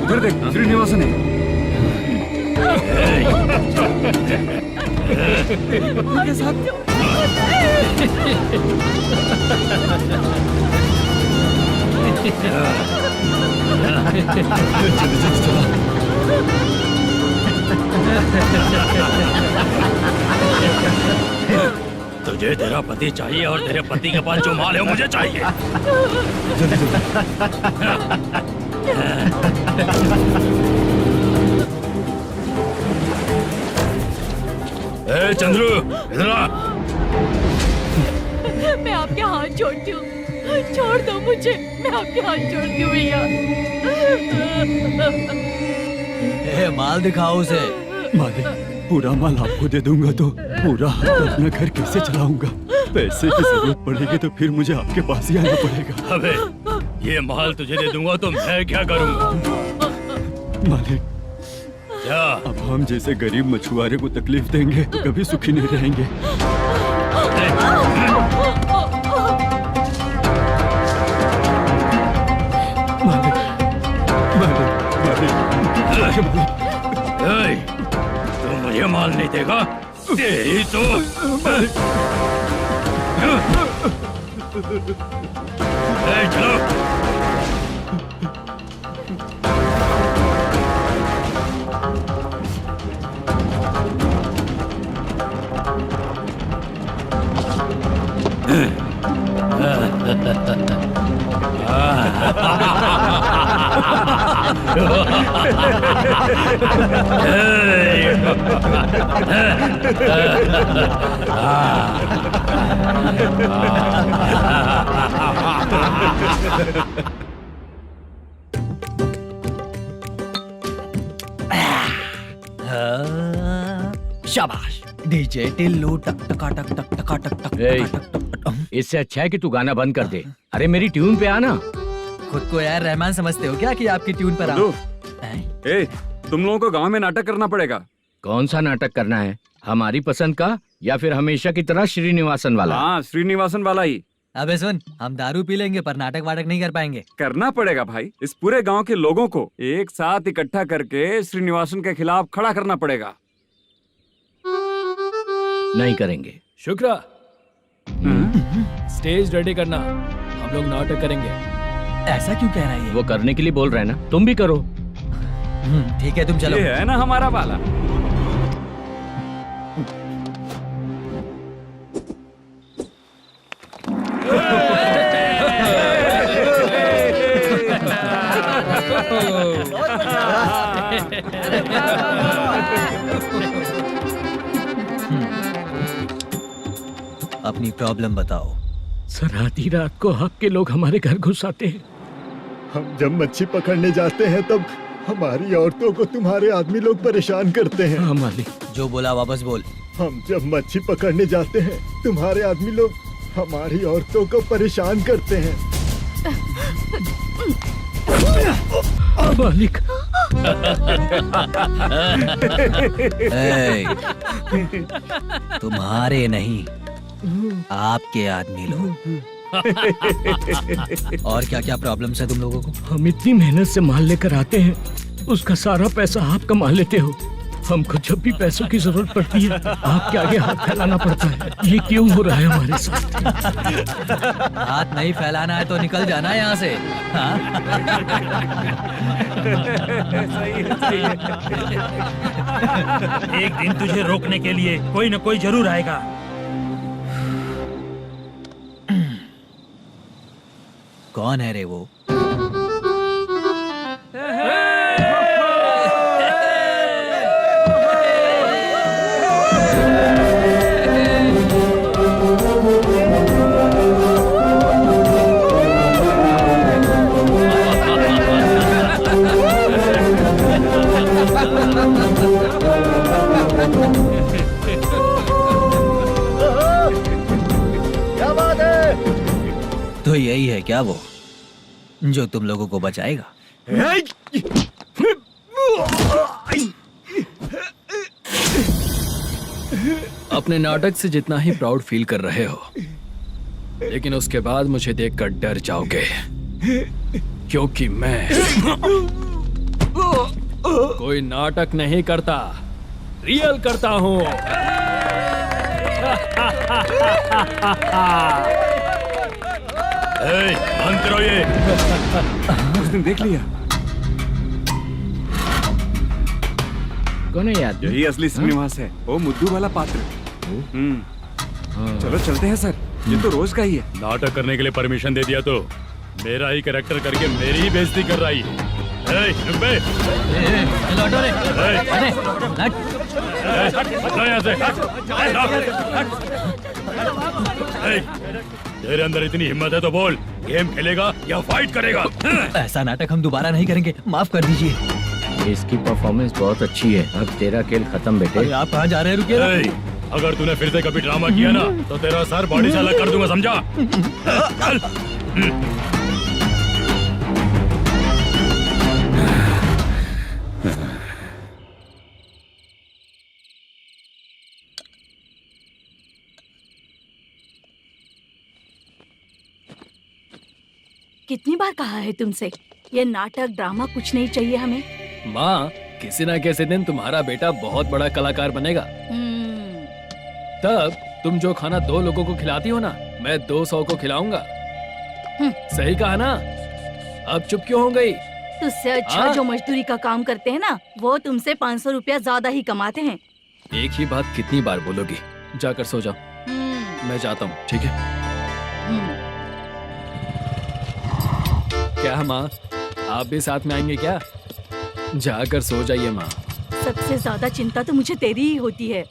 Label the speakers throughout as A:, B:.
A: उधर देख, श्रीनिवासन है। उनके साथ
B: तुझे तेरा पति चाहिए और तेरे पति के पास जो माल है वो मुझे चाहिए। ए चंद्रू, इधर आ।
C: मैं आपके हाथ जोड़ती हूँ, छोड़ दो मुझे, मैं आपके हाथ जोड़ती हूँ भैया।
D: माल दिखाओ उसे।
A: मालिक, पूरा माल आपको दे दूंगा तो पूरा अपना घर कैसे चलाऊंगा? पैसे की जरूरत पड़ेगी तो फिर मुझे आपके पास ही आना पड़ेगा।
B: अबे, ये माल तुझे दे दूंगा तो मैं क्या करूंगा?
A: मालिक,
B: क्या?
A: अब हम जैसे गरीब मछुआरे को तकलीफ देंगे तो कभी सुखी नहीं रहेंगे। मालिक, मालिक, मालिक,
B: तू मुझे माल नहीं देगा? तेरी तो चलो।
D: शाबाश डीजे टिल्लू टक टका टक टक टका टक टक टक टक।
E: इससे अच्छा है कि तू गाना बंद कर दे। अरे मेरी ट्यून पे आना।
D: खुद को यार रहमान समझते हो क्या कि आपकी ट्यून पर आओ?
A: ए, तुम लोगों को गांव में नाटक करना पड़ेगा।
E: कौन सा नाटक करना है? हमारी पसंद का या फिर हमेशा की तरह श्रीनिवासन वाला?
A: हाँ, श्रीनिवासन वाला ही।
D: अबे सुन, हम दारू पी लेंगे पर नाटक वाटक नहीं कर पाएंगे।
A: करना पड़ेगा भाई। इस पूरे गांव के लोगों को एक साथ इकट्ठा करके श्रीनिवासन के खिलाफ खड़ा करना पड़ेगा।
E: नहीं करेंगे।
F: शुक्रा, स्टेज रेडी करना, हम लोग नाटक करेंगे।
D: ऐसा क्यों कह रहा है ये?
E: वो करने के लिए बोल रहे हैं ना, तुम भी करो।
D: ठीक है, तुम चलो।
A: ये है ना हमारा वाला।
D: अपनी प्रॉब्लम बताओ।
E: सर, आधी रात को आपके लोग हमारे घर घुस आते हैं।
G: हम जब मच्छी पकड़ने जाते हैं तब हमारी औरतों को तुम्हारे आदमी लोग परेशान करते हैं।
E: हाँ मालिक।
D: जो बोला वापस बोल।
G: हम जब मच्छी पकड़ने जाते हैं तुम्हारे आदमी लोग हमारी औरतों को परेशान करते हैं।
E: मालिक।
D: तुम्हारे नहीं, आपके आदमी लोग। और क्या क्या प्रॉब्लम्स है तुम लोगों को?
E: हम इतनी मेहनत से माल लेकर आते हैं, उसका सारा पैसा आप कमा लेते हो। हमको जब भी पैसों की जरूरत पड़ती है आपके आगे हाथ फैलाना पड़ता है। ये क्यों हो रहा है हमारे साथ?
D: हाथ नहीं फैलाना है तो निकल जाना यहाँ से। हाँ?
B: एक दिन तुझे रोकने के लिए कोई न कोई जरूर आएगा।
D: कौन है रे वो?
G: क्या बात है?
D: तो यही है क्या वो जो तुम लोगों को बचाएगा?
F: अपने नाटक से जितना ही प्राउड फील कर रहे हो, लेकिन उसके बाद मुझे देखकर डर जाओगे। क्योंकि मैं कोई नाटक नहीं करता, रियल करता हूँ।
B: बंद करो ये।
A: उसने देख लिया।
E: कौन है यार?
A: यही असली श्रीनिवास है, वो मुद्दू वाला पात्र। चलो चलते हैं सर, ये तो रोज का ही है।
B: नाटक करने के लिए परमिशन दे दिया तो मेरा ही कैरेक्टर करके मेरी ही बेइज्जती कर रहा है। रुपए
D: लौटो रे। अरे
B: यहाँ से तेरे अंदर इतनी हिम्मत है तो बोल, गेम खेलेगा या फाइट करेगा?
D: ऐसा नाटक हम दोबारा नहीं करेंगे, माफ कर दीजिए।
E: इसकी परफॉर्मेंस बहुत अच्छी है। अब तेरा खेल खत्म बेटे।
D: अरे आप कहाँ जा रहे हैं? रुकिए ना।
B: अगर तूने फिर से कभी ड्रामा किया ना तो तेरा सर बॉडी से अलग कर दूंगा, समझा? चल।
C: कितनी बार कहा है तुमसे, ये नाटक ड्रामा कुछ नहीं चाहिए हमें।
F: माँ, किसी ना किसी दिन तुम्हारा बेटा बहुत बड़ा कलाकार बनेगा। तब तुम जो खाना 2 लोगों को खिलाती हो ना, मैं 200 को खिलाऊंगा। सही कहा ना? अब चुप क्यों हो गई?
C: तुझसे अच्छा जो मजदूरी का काम करते हैं ना, वो तुमसे 500 रुपया ज्यादा ही कमाते हैं।
F: एक ही बात कितनी बार बोलोगी? जाकर सो जाओ, मैं जाता हूँ, ठीक है? क्या माँ, आप भी साथ में आएंगे क्या? जाकर सो जाइए माँ।
C: सबसे ज्यादा चिंता तो मुझे तेरी ही होती है।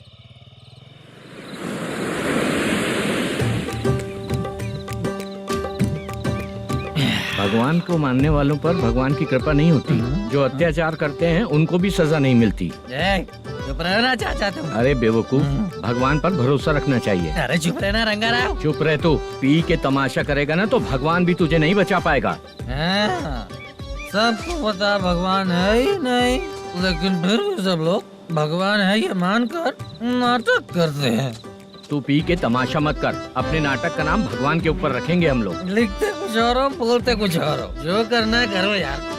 E: भगवान को मानने वालों पर भगवान की कृपा नहीं होती। जो अत्याचार करते हैं उनको भी सजा नहीं मिलती।
D: चुप रहना चाचा तुम।
E: अरे बेवकूफ, भगवान पर भरोसा रखना चाहिए।
D: अरे चुप रहना रंगाराव।
E: चुप रह तू। पी के तमाशा करेगा ना तो भगवान भी तुझे नहीं बचा पाएगा।
D: सबको पता भगवान है ही नहीं, लेकिन फिर भी सब लोग भगवान है ये मानकर नाटक करते हैं।
E: तू पी के तमाशा मत कर। अपने नाटक का नाम भगवान के ऊपर रखेंगे हम लोग।
D: लिखते कुछ और हो, बोलते कुछ और हो। जो करना है करो यार।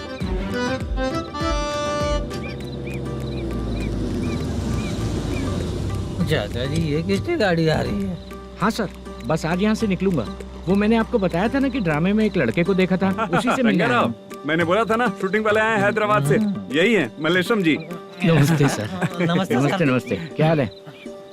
D: चाचा जी, ये किसकी गाड़ी आ रही है?
E: हाँ सर, बस आज यहाँ से निकलूंगा। वो मैंने आपको बताया था ना कि ड्रामे में एक लड़के को देखा था, उसी से मिलने आया हूँ।
A: मैंने बोला था ना, शूटिंग वाले आए हैं हैदराबाद से। यही है मल्लेशम जी।
E: नमस्ते सर।
D: नमस्ते
E: नमस्ते नमस्ते। क्या हाल है?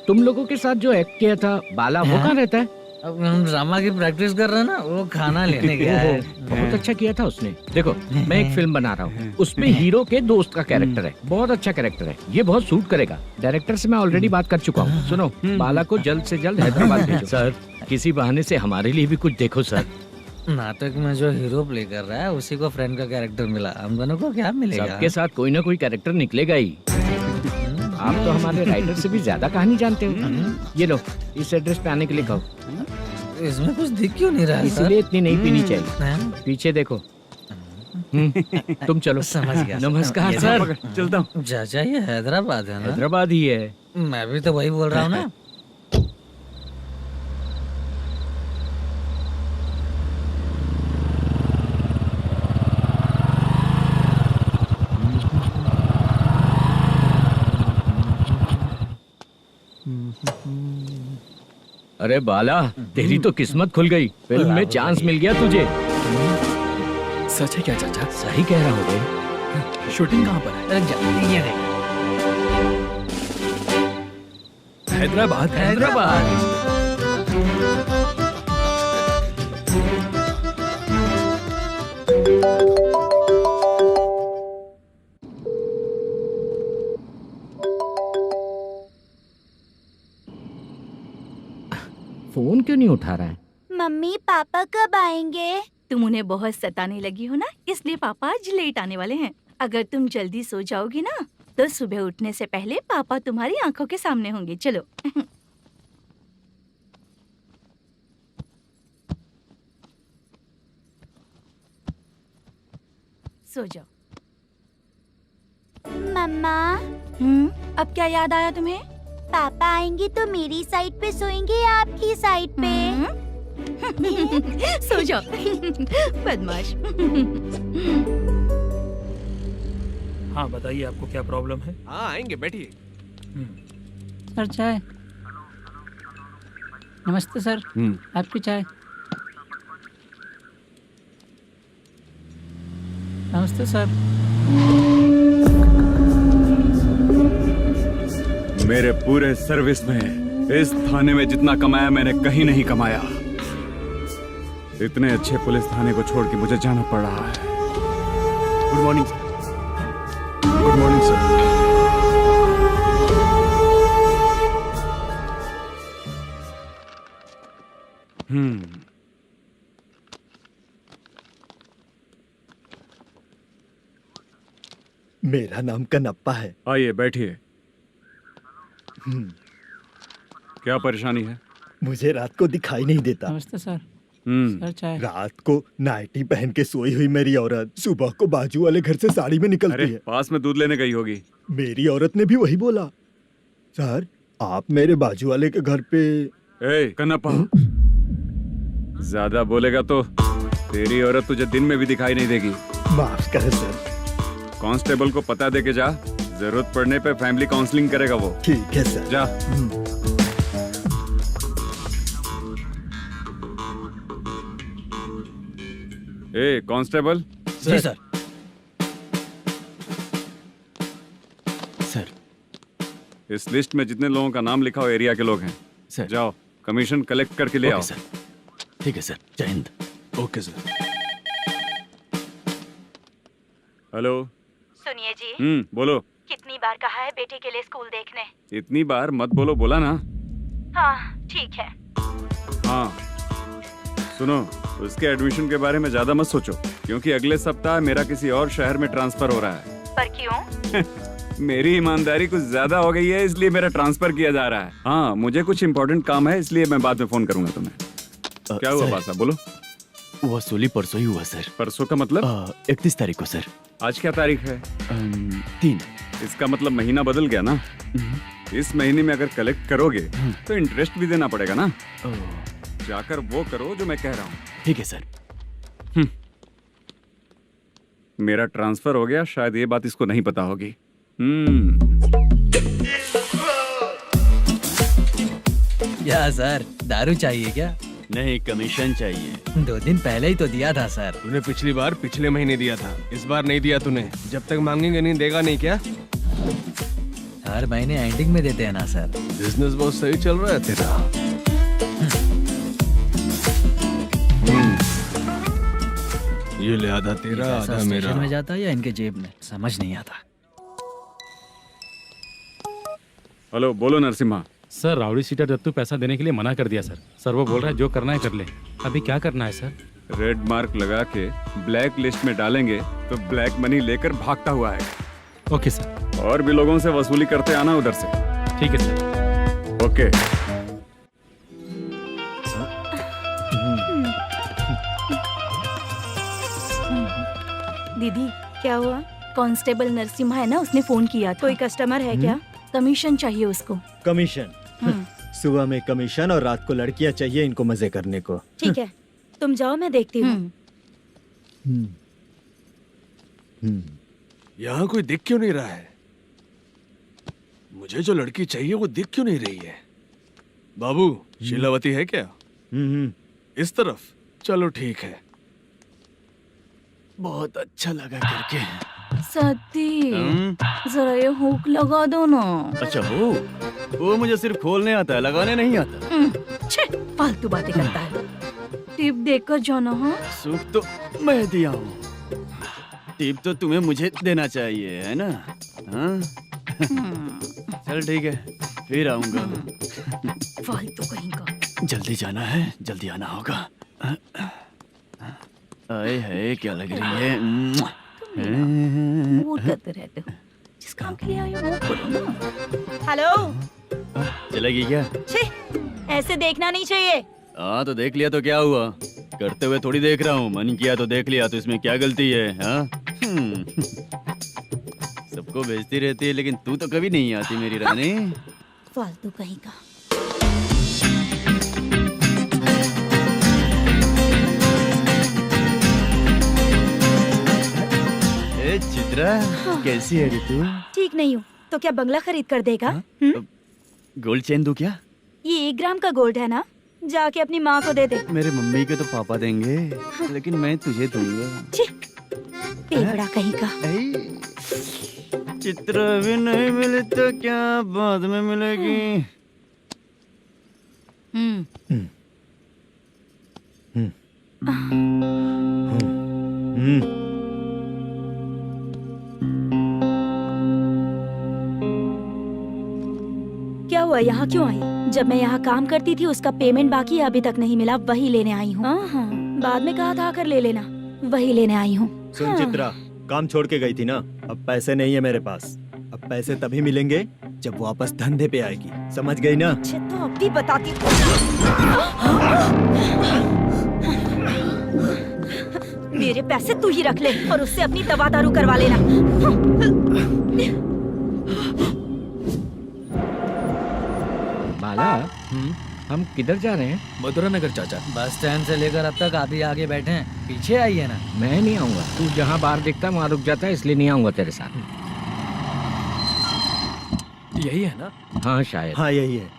E: तुम लोगों के साथ जो एक्ट किया था बाला, वो कहाँ रहता है?
D: अब हम ड्रामा की प्रैक्टिस कर रहे हैं ना, वो खाना लेने गया है।
E: बहुत अच्छा किया था उसने। देखो, मैं एक फिल्म बना रहा हूँ, उसमें हीरो के दोस्त का कैरेक्टर है। बहुत अच्छा कैरेक्टर है, ये बहुत सूट करेगा। डायरेक्टर से मैं ऑलरेडी बात कर चुका हूँ। सुनो, बाला को जल्द से जल्द हैदराबाद भेजो। सर, किसी बहाने से हमारे लिए भी कुछ देखो सर।
D: नाटक में जो हीरो प्ले कर रहा है उसी को फ्रेंड का कैरेक्टर मिला, हम दोनों को क्या मिलेगा?
E: सबके साथ कोई ना कोई कैरेक्टर निकलेगा ही। आप तो हमारे राइटर से भी ज्यादा कहानी जानते हो। ये लो, इस एड्रेस पे आने के लिए कहो।
D: इसमें कुछ दिख क्यों नहीं रहा?
E: इसलिए इतनी नहीं पीनी चाहिए। पीछे देखो। तुम चलो।
D: समझ गया।
E: नमस्कार सर।
A: चलता हूँ।
D: चाचा, ये हैदराबाद है ना?
E: हैदराबाद ही है।
D: मैं भी तो वही बोल रहा हूँ ना।
E: अरे बाला, तेरी तो किस्मत खुल गई। फिल्म में चांस मिल गया तुझे।
F: सच है क्या चाचा?
E: सही कह रहा हूँ।
F: शूटिंग कहाँ पर है?
D: ये देख।
F: हैदराबाद।
E: हैदराबाद। फोन क्यों नहीं उठा रहा है?
C: मम्मी पापा कब आएंगे? तुम उन्हें बहुत सताने लगी हो ना, इसलिए पापा आज लेट आने वाले हैं। अगर तुम जल्दी सो जाओगी ना तो सुबह उठने से पहले पापा तुम्हारी आंखों के सामने होंगे। चलो। सो जाओ।
H: मम्मा,
C: अब क्या याद आया तुम्हें?
H: पापा आएंगे तो मेरी साइड पे सोएंगे या आपकी साइड पे?
C: सो जाओ बदमाश।
H: हाँ बताइए, आपको क्या प्रॉब्लम है?
F: हाँ आएंगे, बैठिए।
I: सर चाय। नमस्ते सर, आपकी चाय। नमस्ते सर।
A: मेरे पूरे सर्विस में इस थाने में जितना कमाया मैंने कहीं नहीं कमाया। इतने अच्छे पुलिस थाने को छोड़ के मुझे जाना पड़ रहा है। Good morning sir. Good morning sir.
G: मेरा नाम कनप्पा है।
A: आइए बैठिए। क्या परेशानी है?
G: मुझे रात को दिखाई नहीं देता।
I: नमस्ते सर। सर चाय।
G: रात को नाइटी पहन के सोई हुई मेरी औरत सुबह को बाजू वाले घर से साड़ी में निकलती है।
A: पास में दूध लेने गई होगी।
G: मेरी औरत ने भी वही बोला। सर आप मेरे बाजू वाले के घर पे।
A: ए कन्नप्पा, ज्यादा बोलेगा तो तेरी औरत तुझे दिन में भी दिखाई नहीं देगी।
G: माफ करें सर।
A: कांस्टेबल को पता दे के जा, जरूरत पड़ने पे फैमिली काउंसलिंग करेगा वो।
G: ठीक है सर।
A: जा। ए कांस्टेबल।
H: जी सर।
A: सर इस लिस्ट में जितने लोगों का नाम लिखा हो एरिया के लोग हैं सर, जाओ कमीशन कलेक्ट करके ले आओ।
H: सर ठीक है सर, जय हिंद। Okay sir.
A: हेलो।
C: सुनिए जी,
A: बोलो।
C: कितनी बार कहा है बेटे के लिए स्कूल देखने?
A: इतनी बार मत बोलो, बोला ना।
C: हाँ ठीक है।
A: हाँ सुनो, उसके एडमिशन के बारे में ज्यादा मत सोचो, क्योंकि अगले सप्ताह मेरा किसी और शहर में ट्रांसफर हो रहा है।
C: पर क्यों?
A: मेरी ईमानदारी कुछ ज्यादा हो गई है, इसलिए मेरा ट्रांसफर किया जा रहा है। हाँ मुझे कुछ इम्पोर्टेंट काम है, इसलिए मैं बाद में फोन करूंगा तुम्हें। क्या हुआ बासा, बोलो।
H: वसूली परसों ही हुआ सर।
A: परसों का मतलब?
H: 31 तारीख को सर।
A: आज क्या तारीख है?
H: 3।
A: इसका मतलब महीना बदल गया ना। इस महीने में अगर कलेक्ट करोगे तो इंटरेस्ट भी देना पड़ेगा ना। जाकर वो करो जो मैं कह रहा हूँ।
H: ठीक है सर।
A: मेरा ट्रांसफर हो गया, शायद ये बात इसको नहीं पता होगी।
D: क्या सर, दारू चाहिए क्या?
H: नहीं, कमीशन चाहिए।
D: 2 दिन पहले ही तो दिया था सर।
F: तूने पिछली बार पिछले महीने दिया था, इस बार नहीं दिया तूने। जब तक मांगेंगे नहीं, देगा नहीं क्या?
D: हर महीने एंडिंग में देते हैं ना सर।
F: बिजनेस बहुत सही चल रहा है तेरा। ये ले आधा तेरा, आधा मेरा।
D: स्टेशन में जाता है या इनके जेब में, समझ नहीं आता।
A: हेलो, बोलो Narasimha.
B: Sir rowdy seater Dattu पैसा देने के लिए मना कर दिया सर। सर वो बोल रहा है जो करना है कर ले। अभी क्या करना है सर?
A: रेड मार्क लगा के ब्लैक लिस्ट में डालेंगे तो ब्लैक मनी लेकर भागता हुआ है।
B: Okay sir.
A: और भी लोगों से वसूली करते आना उधर से।
B: ठीक है सर।
A: ओके।
C: दीदी क्या हुआ? कांस्टेबल नरसिम्हा है ना, उसने फोन किया। कोई कस्टमर है क्या? कमीशन चाहिए उसको।
G: कमीशन? सुबह में कमीशन और रात को लड़कियां चाहिए इनको मजे करने को।
C: ठीक है, तुम जाओ, मैं देखती हूँ।
F: यहाँ कोई दिख क्यों नहीं रहा है? मुझे जो लड़की चाहिए वो दिख क्यों नहीं रही है? बाबू, शीलावती है क्या? इस तरफ? चलो ठीक है। बहुत अच्छा लगा करके।
C: सती, जरा ये हुक लगा दो ना।
H: अच्छा वो मुझे सिर्फ खोलने आता है, लगाने नहीं आता।
C: छे, फालतू बातें करता है। टिप देकर जाना। हाँ,
H: सुख तो मैं दिया हूँ, टिप तो तुम्हें मुझे देना चाहिए, है ना? हाँ? चल ठीक है, फिर आऊंगा।
C: फालतू कहीं का।
H: जल्दी जाना है, जल्दी आना होगा। आए है, क्या लग रही है?
C: वो करते रहते हो। जिस काम के लिए आए हो वो करो ना। हेलो,
H: चलेगी क्या?
C: छे, ऐसे देखना नहीं चाहिए।
H: हाँ तो देख लिया तो क्या हुआ? करते हुए थोड़ी देख रहा हूँ, मन किया तो देख लिया, तो इसमें क्या गलती है? हाँ? सबको भेजती रहती है, लेकिन तू तो कभी नहीं आती मेरी रानी।
C: फालतू कहीं का।
H: चित्रा कैसी है रे तू?
C: ठीक नहीं हूँ तो क्या बंगला खरीद कर देगा?
H: गोल्ड चेन दूं क्या?
C: ये 1 ग्राम का गोल्ड है ना, जाके अपनी माँ को दे दे।
H: मेरे मम्मी के तो पापा देंगे, लेकिन मैं तुझे दूंगा।
C: छी, पेगड़ा कहीं का।
H: चित्रा भी नहीं मिली तो क्या बाद में मिलेगी?
C: क्या हुआ, यहाँ क्यों आई? जब मैं यहाँ काम करती थी उसका पेमेंट बाकी अभी तक नहीं मिला, वही लेने आई हूँ। बाद में कहा था आकर ले लेना, वही लेने आई हूँ।
G: सुन चित्रा, काम छोड़ के गई थी ना, अब पैसे नहीं है मेरे पास। अब पैसे तभी मिलेंगे जब वापस धंधे पे आएगी, समझ गई ना?
C: अच्छा तो अब भी बताती। मेरे पैसे तू ही रख ले और उससे अपनी दवा दारू करवा लेना।
E: बाला, हम किधर जा रहे हैं?
F: मथुरा नगर चाचा।
D: बस स्टैंड से लेकर अब तक आप ही आगे बैठे हैं, पीछे आइए ना।
E: मैं नहीं आऊंगा, तू जहाँ बाहर दिखता वहाँ रुक जाता है, इसलिए नहीं आऊंगा तेरे साथ।
F: यही है ना?
E: हाँ शायद।
G: हाँ यही है।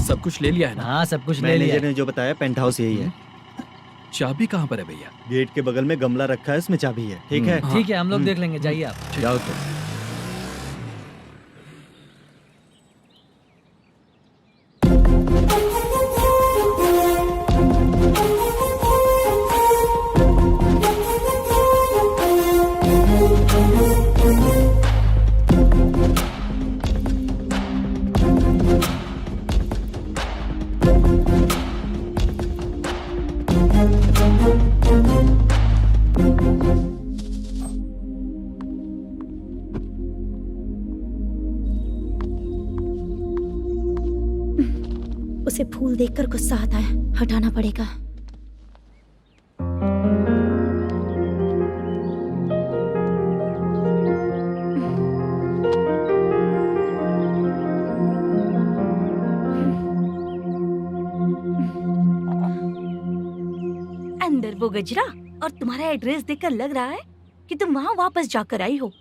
F: सब कुछ ले लिया है ना?
D: हाँ सब कुछ ले लिया।
G: मैनेजर ने जो बताया पेंट हाउस यही है।
F: चाबी कहाँ पर है भैया?
G: गेट के बगल में गमला रखा है, उसमें चाबी है। ठीक है?
D: ठीक है, हम लोग देख लेंगे, जाइए आप।
E: जाओ तो।
C: उसे फूल देखकर गुस्सा आता है, हटाना पड़ेगा। अंदर वो गजरा और तुम्हारा एड्रेस देखकर लग रहा है कि तुम वहाँ वापस जाकर आई हो।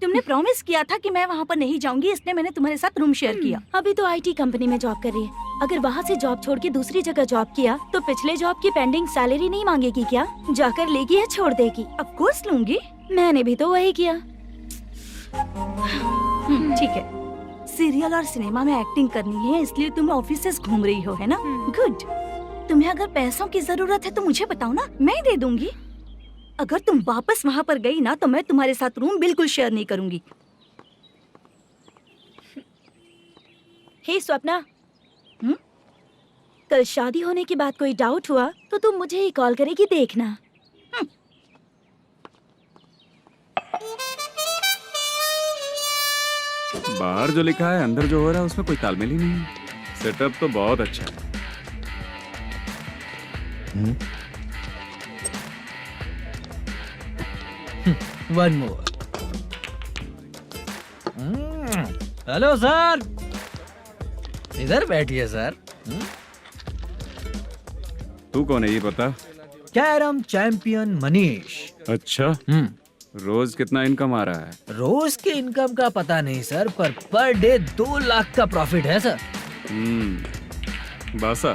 C: तुमने प्रॉमिस किया था कि मैं वहाँ पर नहीं जाऊंगी, इसलिए मैंने तुम्हारे साथ रूम शेयर किया। अभी तो आईटी कंपनी में जॉब कर रही है। अगर वहाँ से जॉब छोड़ के दूसरी जगह जॉब किया तो पिछले जॉब की पेंडिंग सैलरी नहीं मांगेगी क्या? जाकर लेगी या छोड़ देगी? ऑफ कोर्स लूंगी, मैंने भी तो वही किया। ठीक है, सीरियल और सिनेमा में एक्टिंग करनी है, इसलिए तुम ऑफिसेस घूम रही हो, है ना? गुड। तुम्हें अगर पैसों की जरूरत है तो मुझे बताओ ना, मैं दे दूंगी। अगर तुम वापस वहाँ पर गई ना तो मैं तुम्हारे साथ रूम बिल्कुल शेयर नहीं करूंगी। हे स्वप्ना, कल शादी होने की बात कोई डाउट हुआ तो तुम मुझे ही कॉल करेगी, देखना।
A: बाहर जो लिखा है अंदर जो हो रहा है उसमें कोई तालमेल ही नहीं है। सेटअप तो बहुत अच्छा है।
D: One more. हेलो सर, इधर बैठिए सर।
A: तू कौन है ये बता?
D: Carrom champion Manish.
A: अच्छा, रोज कितना इनकम आ रहा है?
D: रोज के इनकम का पता नहीं सर, पर डे 2 लाख का प्रॉफिट है सर।
A: बासा,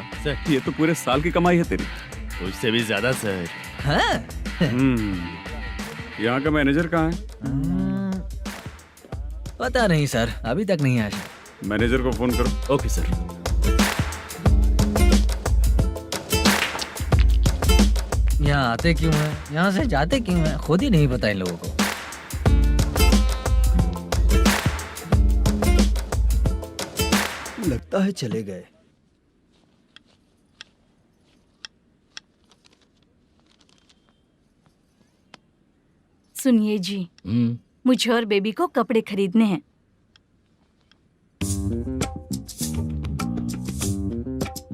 A: ये तो पूरे साल की कमाई है तेरी।
H: उससे भी ज्यादा सर।
D: हाँ?
A: यहाँ का मैनेजर कहाँ है?
D: पता नहीं सर, अभी तक नहीं आया।
A: मैनेजर को फोन करो।
H: Okay sir.
D: यहाँ आते क्यों हैं, यहाँ से जाते क्यों हैं, खुद ही नहीं पता इन लोगों को।
G: लगता है चले गए।
C: सुनिए जी, मुझे और बेबी को कपड़े खरीदने हैं।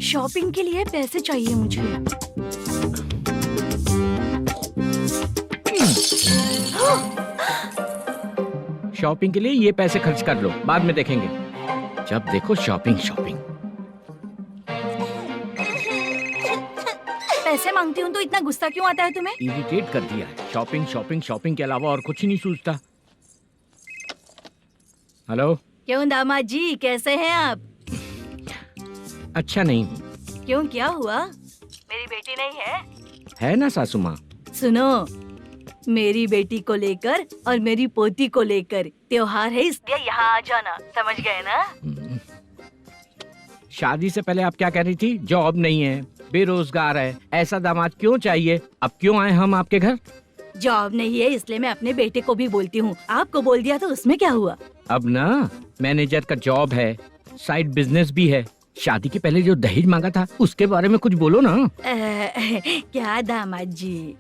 C: शॉपिंग के लिए पैसे चाहिए मुझे।
E: शॉपिंग के लिए ये पैसे खर्च कर लो, बाद में देखेंगे। जब देखो शॉपिंग शॉपिंग।
C: पैसे मांगती हूँ तो इतना गुस्सा क्यों आता है तुम्हें?
E: इरिटेट कर दिया है। शॉपिंग शॉपिंग शॉपिंग के अलावा और कुछ ही नहीं सूझता। हेलो।
C: क्यों दामाद जी, कैसे हैं आप?
E: अच्छा नहीं।
C: क्यों, क्या हुआ? मेरी बेटी नहीं है?
E: है ना सासू माँ।
C: सुनो, मेरी बेटी को लेकर और मेरी पोती को लेकर त्योहार है, इसलिए यहाँ आ जाना, समझ गए ना?
E: शादी से पहले आप क्या कह रही थी? जॉब नहीं है, बेरोजगार है, ऐसा दामाद क्यों चाहिए? अब क्यों आए हम आपके घर?
C: जॉब नहीं है इसलिए मैं अपने बेटे को भी बोलती हूँ, आपको बोल दिया तो उसमें क्या हुआ?
E: अब ना मैनेजर का जॉब है, साइड बिजनेस भी है। शादी के पहले जो दहेज मांगा था उसके बारे में कुछ बोलो ना।
C: क्या दामाद जी,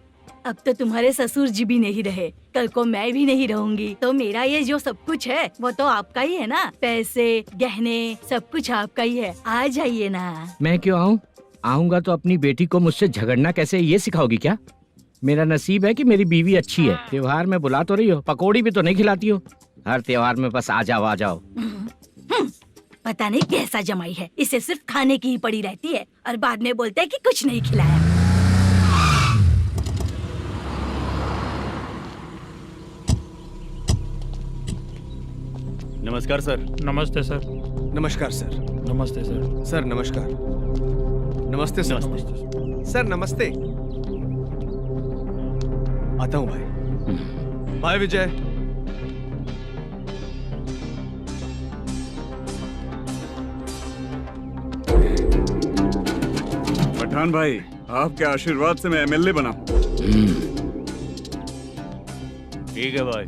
C: अब तो तुम्हारे ससुर जी भी नहीं रहे, कल को मैं भी नहीं रहूंगी, तो मेरा ये जो सब कुछ है वो तो आपका ही है ना। पैसे, गहने, सब कुछ आपका ही है। आ जाइए ना।
E: मैं क्यों आऊँ? आऊंगा तो अपनी बेटी को मुझसे झगड़ना कैसे ये सिखाओगी क्या? मेरा नसीब है कि मेरी बीवी अच्छी है। त्योहार में बुला तो रही हो, पकौड़ी भी तो नहीं खिलाती हो। हर त्योहार में बस आ जाओ आ जाओ।
C: पता नहीं कैसा जमाई है, इसे सिर्फ खाने की ही पड़ी रहती है और बाद में बोलते है कि कुछ नहीं खिलाया।
H: नमस्कार सर।
F: नमस्ते सर।
J: नमस्कार सर।
F: नमस्ते सर।
J: सर नमस्कार। नमस्ते सर। सर नमस्ते। आता हूँ भाई। बाय विजय।
A: पठान भाई, आपके आशीर्वाद से मैं एमएलए बना हूँ।
H: ठीक है भाई।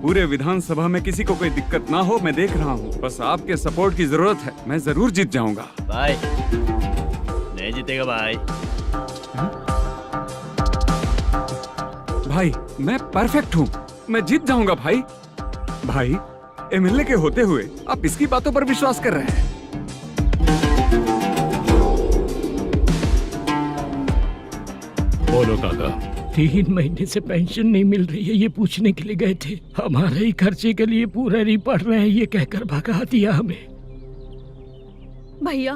A: पूरे विधानसभा में किसी को कोई दिक्कत ना हो, मैं देख रहा हूँ। बस आपके सपोर्ट की जरूरत है, मैं जरूर जीत जाऊंगा।
H: भाई नहीं जीतेगा भाई।
A: भाई मैं परफेक्ट हूँ, मैं जीत जाऊंगा भाई। भाई एमएलए के होते हुए आप इसकी बातों पर विश्वास कर रहे हैं।
B: बोलो काका।
E: 3 महीने से पेंशन नहीं मिल रही है, ये पूछने के लिए गए थे। हमारे ही खर्चे के लिए पूरा नहीं पड़ रहे हैं, ये कहकर भगा दिया हमें।
C: भैया,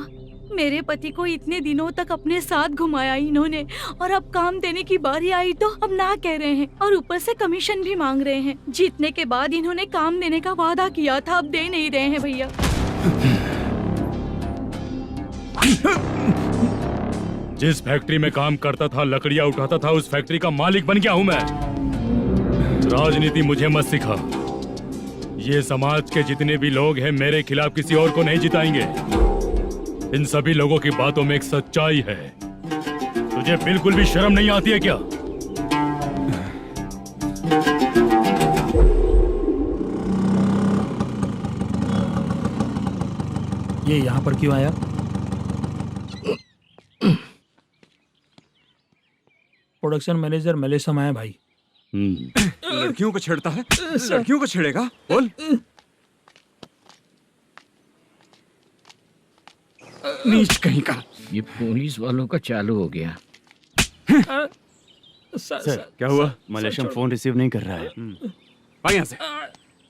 C: मेरे पति को इतने दिनों तक अपने साथ घुमाया इन्होंने, और अब काम देने की बारी आई तो अब ना कह रहे हैं, और ऊपर से कमीशन भी मांग रहे हैं। जीतने के बाद इन्होंने काम देने का वादा किया था, अब दे नहीं रहे हैं भैया।
B: जिस फैक्ट्री में काम करता था, लकड़ियां उठाता था, उस फैक्ट्री का मालिक बन गया हूं मैं। राजनीति मुझे मत सिखा। ये समाज के जितने भी लोग हैं मेरे खिलाफ किसी और को नहीं जिताएंगे। इन सभी लोगों की बातों में एक सच्चाई है। तुझे बिल्कुल भी शर्म नहीं आती है क्या?
F: ये यहाँ पर क्यों आया? प्रोडक्शन मैनेजर मलेशम आया भाई।
A: लड़कियों को छेड़ता है, लड़कियों को छेड़ेगा? बोल। नीच कहीं का।
E: ये पुलिस वालों का चालू हो गया।
H: सर क्या हुआ? मलेशियम फोन रिसीव नहीं कर रहा है।
A: आ यहाँ से,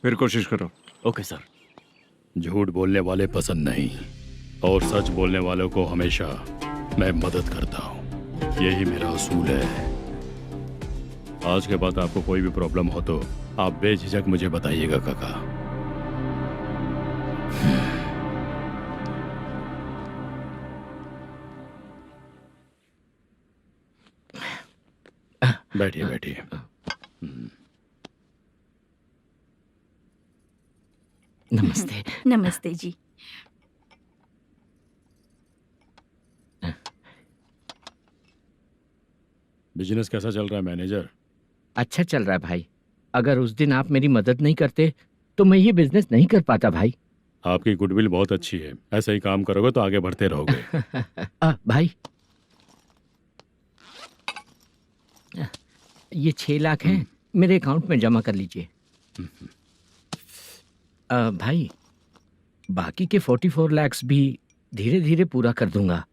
A: फिर कोशिश करो।
H: Okay sir.
B: झूठ बोलने वाले पसंद नहीं, और सच बोलने वालों को हमेशा मैं मदद करता हूँ। यही मेरा असूल है। आज के बाद आपको कोई भी प्रॉब्लम हो तो आप बेझिझक मुझे बताइएगा काका। बैठिए बैठिए।
E: नमस्ते।
C: नमस्ते जी।
B: बिजनेस कैसा चल रहा है मैनेजर?
E: अच्छा चल रहा है भाई। अगर उस दिन आप मेरी मदद नहीं करते तो मैं ये बिजनेस नहीं कर पाता भाई।
B: आपकी गुडविल बहुत अच्छी है, ऐसे ही काम करोगे तो आगे बढ़ते रहोगे।
E: भाई ये 6 लाख हैं, मेरे अकाउंट में जमा कर लीजिए। भाई बाकी के 44 लाख भी धीरे धीरे पूरा कर दूंगा।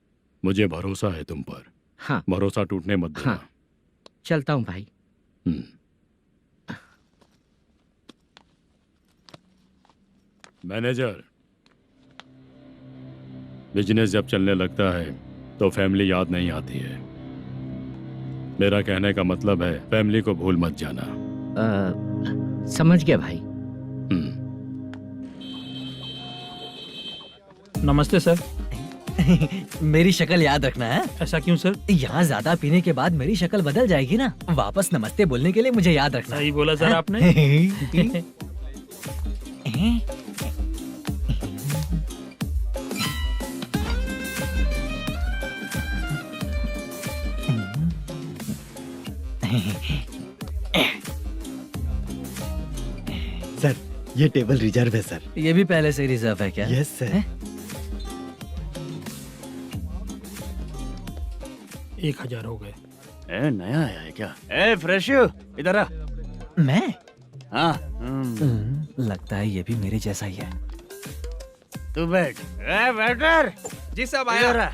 B: मुझे भरोसा है तुम पर।
E: हाँ
B: भरोसा टूटने मत देना।
E: हाँ चलता हूँ भाई।
B: मैनेजर, बिजनेस जब चलने लगता है तो फैमिली याद नहीं आती है। मेरा कहने का मतलब है फैमिली को भूल मत जाना।
E: समझ गया भाई।
I: नमस्ते सर।
D: मेरी शक्ल याद रखना है।
I: ऐसा क्यों सर?
D: यहाँ ज्यादा पीने के बाद मेरी शक्ल बदल जाएगी ना, वापस नमस्ते बोलने के लिए मुझे याद रखना।
I: सही बोला सर आपने।
G: सर ये टेबल रिजर्व है सर।
D: ये भी पहले से रिजर्व है क्या?
G: Yes sir.
I: 1000 हो गए।
H: ए नया आया है क्या? ए फ्रेश इधर आ।
D: मैं?
H: हाँ
D: लगता है ये भी मेरे जैसा ही है।
H: तू बैठ। ए वेटर।
J: जी साहब आया।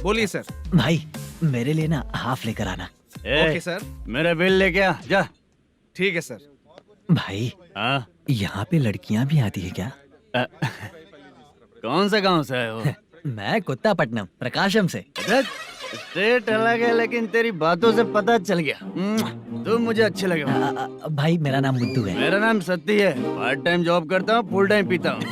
J: बोलिए सर।
D: भाई मेरे लिए ना हाफ लेकर आना।
J: Okay sir.
H: मेरा बिल लेके आ जा।
J: ठीक है सर।
D: भाई
H: हाँ
D: यहाँ पे लड़कियाँ भी आती है क्या?
H: कौन से गांव से आए हो?
D: मैं कुत्तापट्टनम प्रकाशम से।
H: स्टेट अलग है लेकिन तेरी बातों से पता चल गया तुम मुझे अच्छे लगे हो।
D: भाई मेरा नाम मुद्दू है।
H: मेरा नाम सत्ती है। पार्ट टाइम जॉब करता हूँ, फुल टाइम पीता हूँ। इस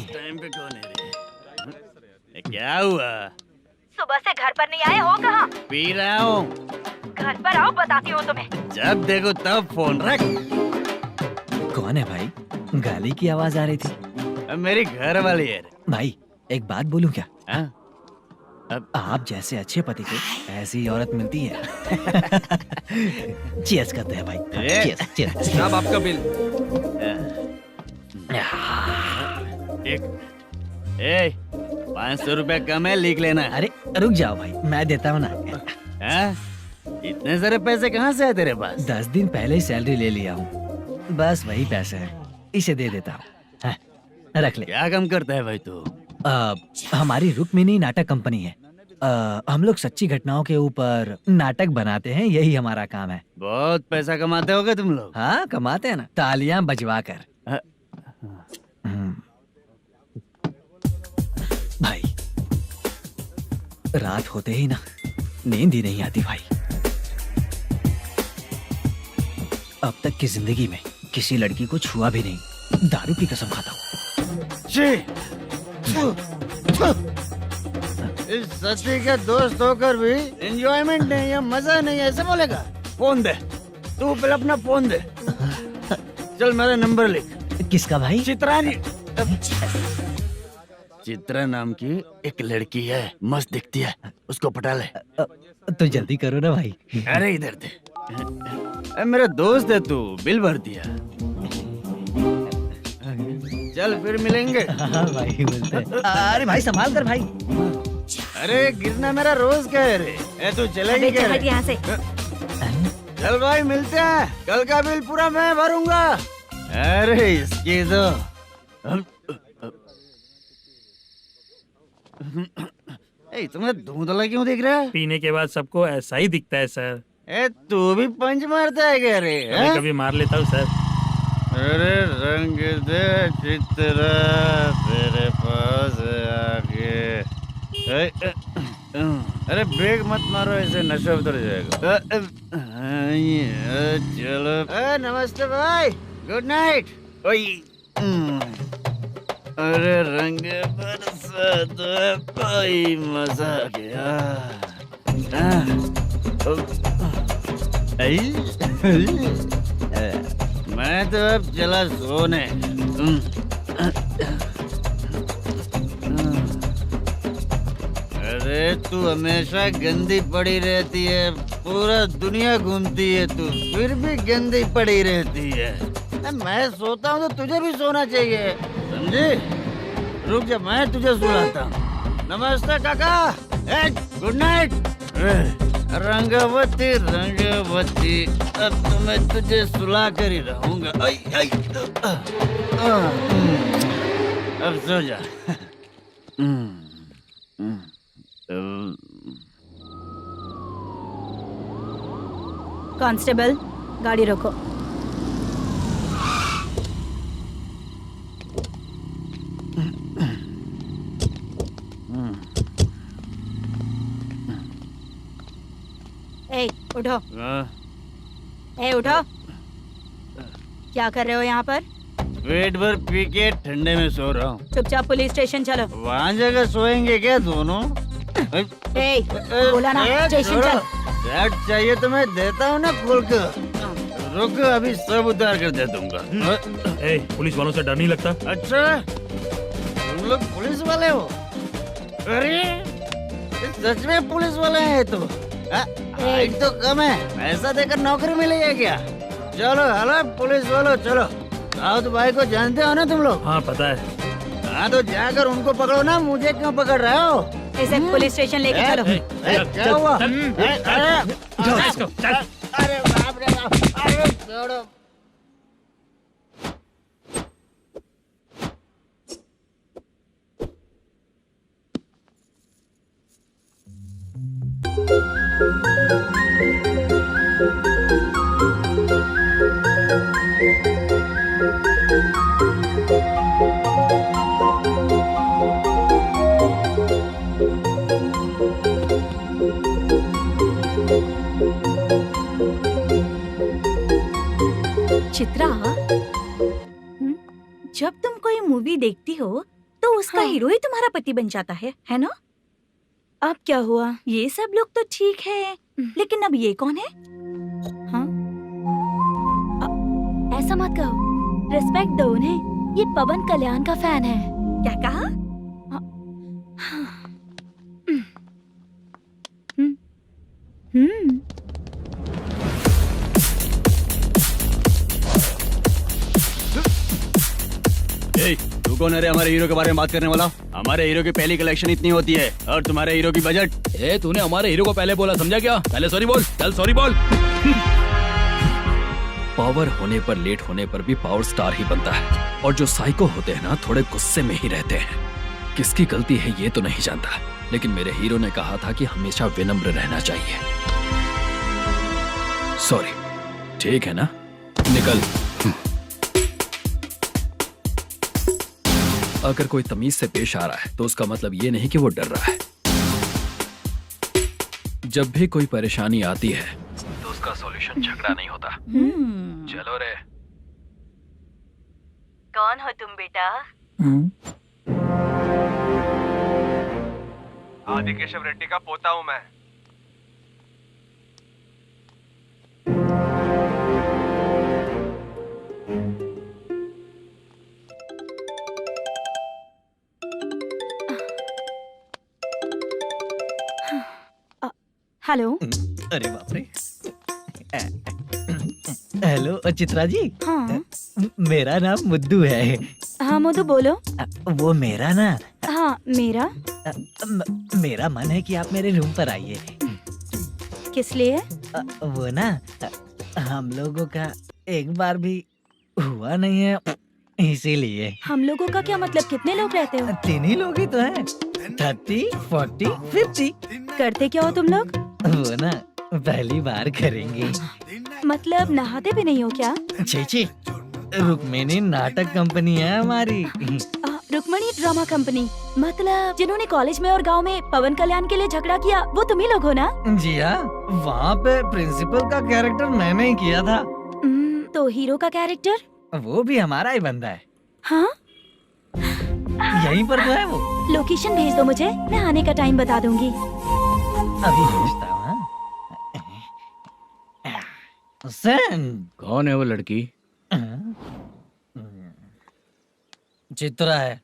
H: टाइम पे कौन है रे? क्या हुआ?
C: सुबह से घर पर नहीं आए हो कहाँ?
H: पी रहा हूँ।
C: घर पर आओ, बताती हूँ तुम्हें।
H: जब देखो तब फोन रख।
D: कौन है भाई? गाली की आवाज आ रही थी।
H: अब मेरी घर वाली है।
D: भाई एक बात बोलूं क्या?
H: अब
D: आप जैसे अच्छे पति को ऐसी औरत मिलती है। चीयर्स करते हैं भाई। Cheers cheers.
J: साहब आपका बिल।
H: एक 500 रुपया कम है, लिख लेना।
D: अरे रुक जाओ भाई, मैं देता हूँ ना।
H: इतने सारे पैसे कहाँ से है तेरे पास?
D: 10 दिन पहले ही सैलरी ले लिया हूँ, बस वही पैसे हैं, इसे दे देता हूँ। रख ले।
H: क्या काम करता है भाई तू?
D: हमारी रुक्मिनी नाटक कंपनी है। हम लोग सच्ची घटनाओं के ऊपर नाटक बनाते हैं, यही हमारा काम है।
H: बहुत पैसा कमाते होगे तुम लोग।
D: हाँ कमाते हैं ना, तालियां बजवा कर। भाई रात होते ही ना नींद ही नहीं आती भाई। अब तक की जिंदगी में किसी लड़की को छुआ भी नहीं, दारू की कसम खाता हूँ।
H: इस सच्ची के दोस्त होकर भी एंजॉयमेंट नहीं है, मजा नहीं है, ऐसे बोलेगा? फोन दे, तू पहले अपना फोन दे। चल मेरा नंबर लिख।
D: किसका भाई?
H: चित्रानी। चित्रा नाम की एक लड़की है, मस्त दिखती है, उसको पटा ले।
D: तो जल्दी करो ना भाई।
H: अरे इधर दे। मेरा दोस्त है तू, बिल भर दिया। चल फिर मिलेंगे।
D: हाँ भाई मिलते हैं। अरे भाई संभाल कर भाई।
H: अरे गिरना मेरा रोज क्या है रे? तू चलेगी क्या?
C: हट यहाँ से।
H: चल भाई मिलते हैं, कल का बिल पूरा मैं भरूंगा। अरे इसकी तो तुम्हें धुंधला क्यों दिख रहा है?
I: पीने के बाद सबको ऐसा ही दिखता है सर।
H: तू भी पंच मारता है क्या रे?
I: कभी कभी मार लेता हूँ सर।
H: अरे रंग दे चित्रा तेरे पास आके। अरे ब्रेक मत मारो, ऐसे नशा उतर जाएगा। चलो। नमस्ते भाई, गुड नाइट। अरे रंग बरसात कोई मजा आ गया। मैं तो अब चला सोने। अरे तू हमेशा गंदी पड़ी रहती है, पूरा दुनिया घूमती है तू, फिर भी गंदी पड़ी रहती है। मैं सोता हूँ तो तुझे भी सोना चाहिए, समझे? रुक जा, मैं तुझे सुलाता हूँ। नमस्ते काका, गुड नाइट। रंगवती रंगवती, अब तो मैं तुझे सुला कर ही रहूंगा। अब सो जा।
C: कांस्टेबल, गाड़ी रोको। ए, उठो।
H: हाँ,
C: ए, उठो। क्या कर रहे हो यहाँ पर?
H: पेट भर पी के ठंडे में सो रहा हूँ।
C: चुपचाप पुलिस स्टेशन चलो।
H: वहाँ जगह सोएंगे क्या दोनों?
C: ए, बोला ना, स्टेशन चल।
H: शर्ट चाहिए तो मैं देता हूँ ना खोल कर। रुक, अभी सब उतार कर दे दूंगा।
I: ए, पुलिस वालों से डर नहीं लगता?
H: अच्छा, तुम लोग पुलिस वाले हो? अरे, ये सच में पुलिस वाले हैं तो? हाइट तो कम है, पैसा देकर नौकरी मिलेगी क्या? चलो हेलो पुलिस वालों, चलो। दाऊद भाई को जानते हो ना तुम लोग?
I: हाँ पता है।
H: हाँ तो जाकर उनको पकड़ो ना, मुझे क्यों पकड़ रहे हो?
C: इसे पुलिस स्टेशन लेके चलो।
H: क्या हुआ?
I: चल।
H: अरे बाप रे बाप, अरे छोड़ो।
C: चित्रा, जब तुम कोई मूवी देखती हो तो उसका हीरो ही तुम्हारा पति बन जाता है ना? अब क्या हुआ? ये सब लोग तो ठीक है, लेकिन अब ये कौन है? हाँ? ऐसा मत कहो, रिस्पेक्ट दो उन्हें। ये पवन कल्याण का फैन है। क्या कहा?
J: तू कौन है रे हमारे हीरो के बारे में बात करने वाला? हमारे हीरो की पहली कलेक्शन इतनी होती है और तुम्हारे हीरो की बजट।
F: ए, तूने हमारे हीरो को पहले बोला, समझा क्या? पहले सॉरी बोल, चल सॉरी बोल। पावर होने पर, लेट होने पर भी पावर स्टार ही बनता है। और जो साइको होते हैं ना, थोड़े गुस्से में ही रहते हैं। किसकी गलती है ये तो नहीं जानता, लेकिन मेरे हीरो ने कहा था कि हमेशा विनम्र रहना चाहिए। सॉरी, ठीक है ना? निकल। अगर कोई तमीज से पेश आ रहा है तो उसका मतलब ये नहीं कि वो डर रहा है। जब भी कोई परेशानी आती है तो उसका सॉल्यूशन झगड़ा नहीं होता। चलो रे।
C: कौन हो तुम बेटा?
K: आदि केशव रेड्डी का पोता हूँ मैं।
C: हेलो।
D: अरे बाप रे। हेलो चित्रा जी।
C: हाँ।
D: मेरा नाम मुद्दू है।
C: हाँ मधु बोलो।
D: वो मेरा ना।
C: हाँ मेरा।
D: मेरा मन है कि आप मेरे रूम पर आइए।
C: किस लिए?
D: वो ना, हम लोगों का एक बार भी हुआ नहीं है, इसीलिए।
C: हम लोगों का क्या मतलब? कितने लोग रहते हो?
D: 3 ही लोग ही तो हैं। 30, 40, 50।
C: करते क्या हो तुम लोग?
D: वो ना पहली बार करेंगे।
C: मतलब नहाते भी नहीं हो क्या?
D: छी, रुक्मिणी नाटक कंपनी है हमारी।
C: Rukmini drama company? मतलब जिन्होंने कॉलेज में और गांव में पवन कल्याण के लिए झगड़ा किया, वो तुम ही लोग हो ना?
D: जी हाँ, वहाँ पे प्रिंसिपल का कैरेक्टर मैंने ही किया था।
C: तो हीरो का कैरेक्टर?
D: वो भी हमारा ही बंदा है।
C: हाँ?
D: यहीं पर तो है वो।
C: लोकेशन भेज दो मुझे, मैं आने का टाइम बता दूंगी।
D: अभी भेजता हूँ।
E: कौन है वो लड़की?
D: चित्रा है।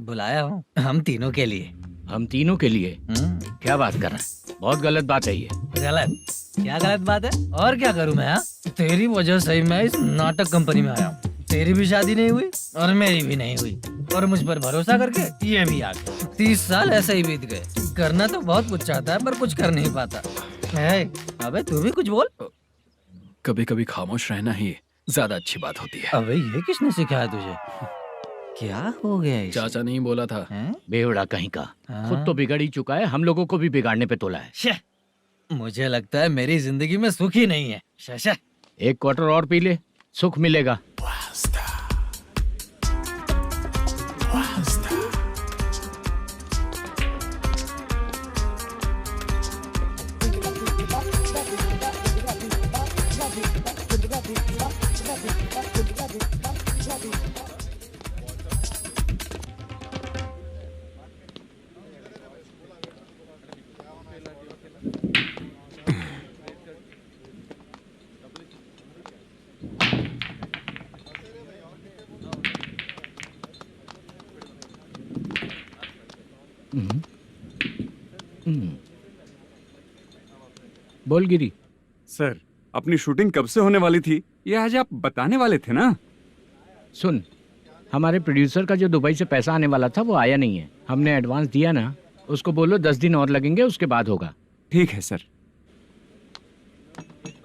D: बुलाया हूँ हम तीनों के लिए।
E: हम तीनों के लिए? क्या बात कर रहा है? बहुत गलत बात है ये।
D: गलत? क्या गलत बात है? और क्या करूँ मैं? तेरी वजह से मैं इस नाटक कंपनी में आया हूँ। तेरी भी शादी नहीं हुई और मेरी भी नहीं हुई, और मुझ पर भरोसा करके ये भी आ गया। 30 साल ऐसे ही बीत गए। करना तो बहुत कुछ चाहता है पर कुछ कर नहीं पाता। अबे तू भी कुछ बोल।
F: कभी कभी खामोश रहना ही ज्यादा अच्छी बात होती है।
D: अबे ये किसने सिखाया तुझे? क्या हो गया इसे?
F: चाचा नहीं बोला था।
E: बेवड़ा कहीं का। खुद तो बिगड़ ही चुका है, हम लोगों को भी बिगाड़ने पे तोला है।
D: मुझे लगता है मेरी जिंदगी में सुख ही नहीं है। शशा,
E: 1 क्वार्टर और पी ले, सुख मिलेगा। बोल गिरी।
A: सर, अपनी शूटिंग कब से होने वाली थी ये आज आप बताने वाले थे ना?
E: सुन, हमारे प्रोड्यूसर का जो दुबई से पैसा आने वाला था वो आया नहीं है। हमने एडवांस दिया ना, उसको बोलो 10 दिन और लगेंगे, उसके बाद होगा।
A: ठीक है सर।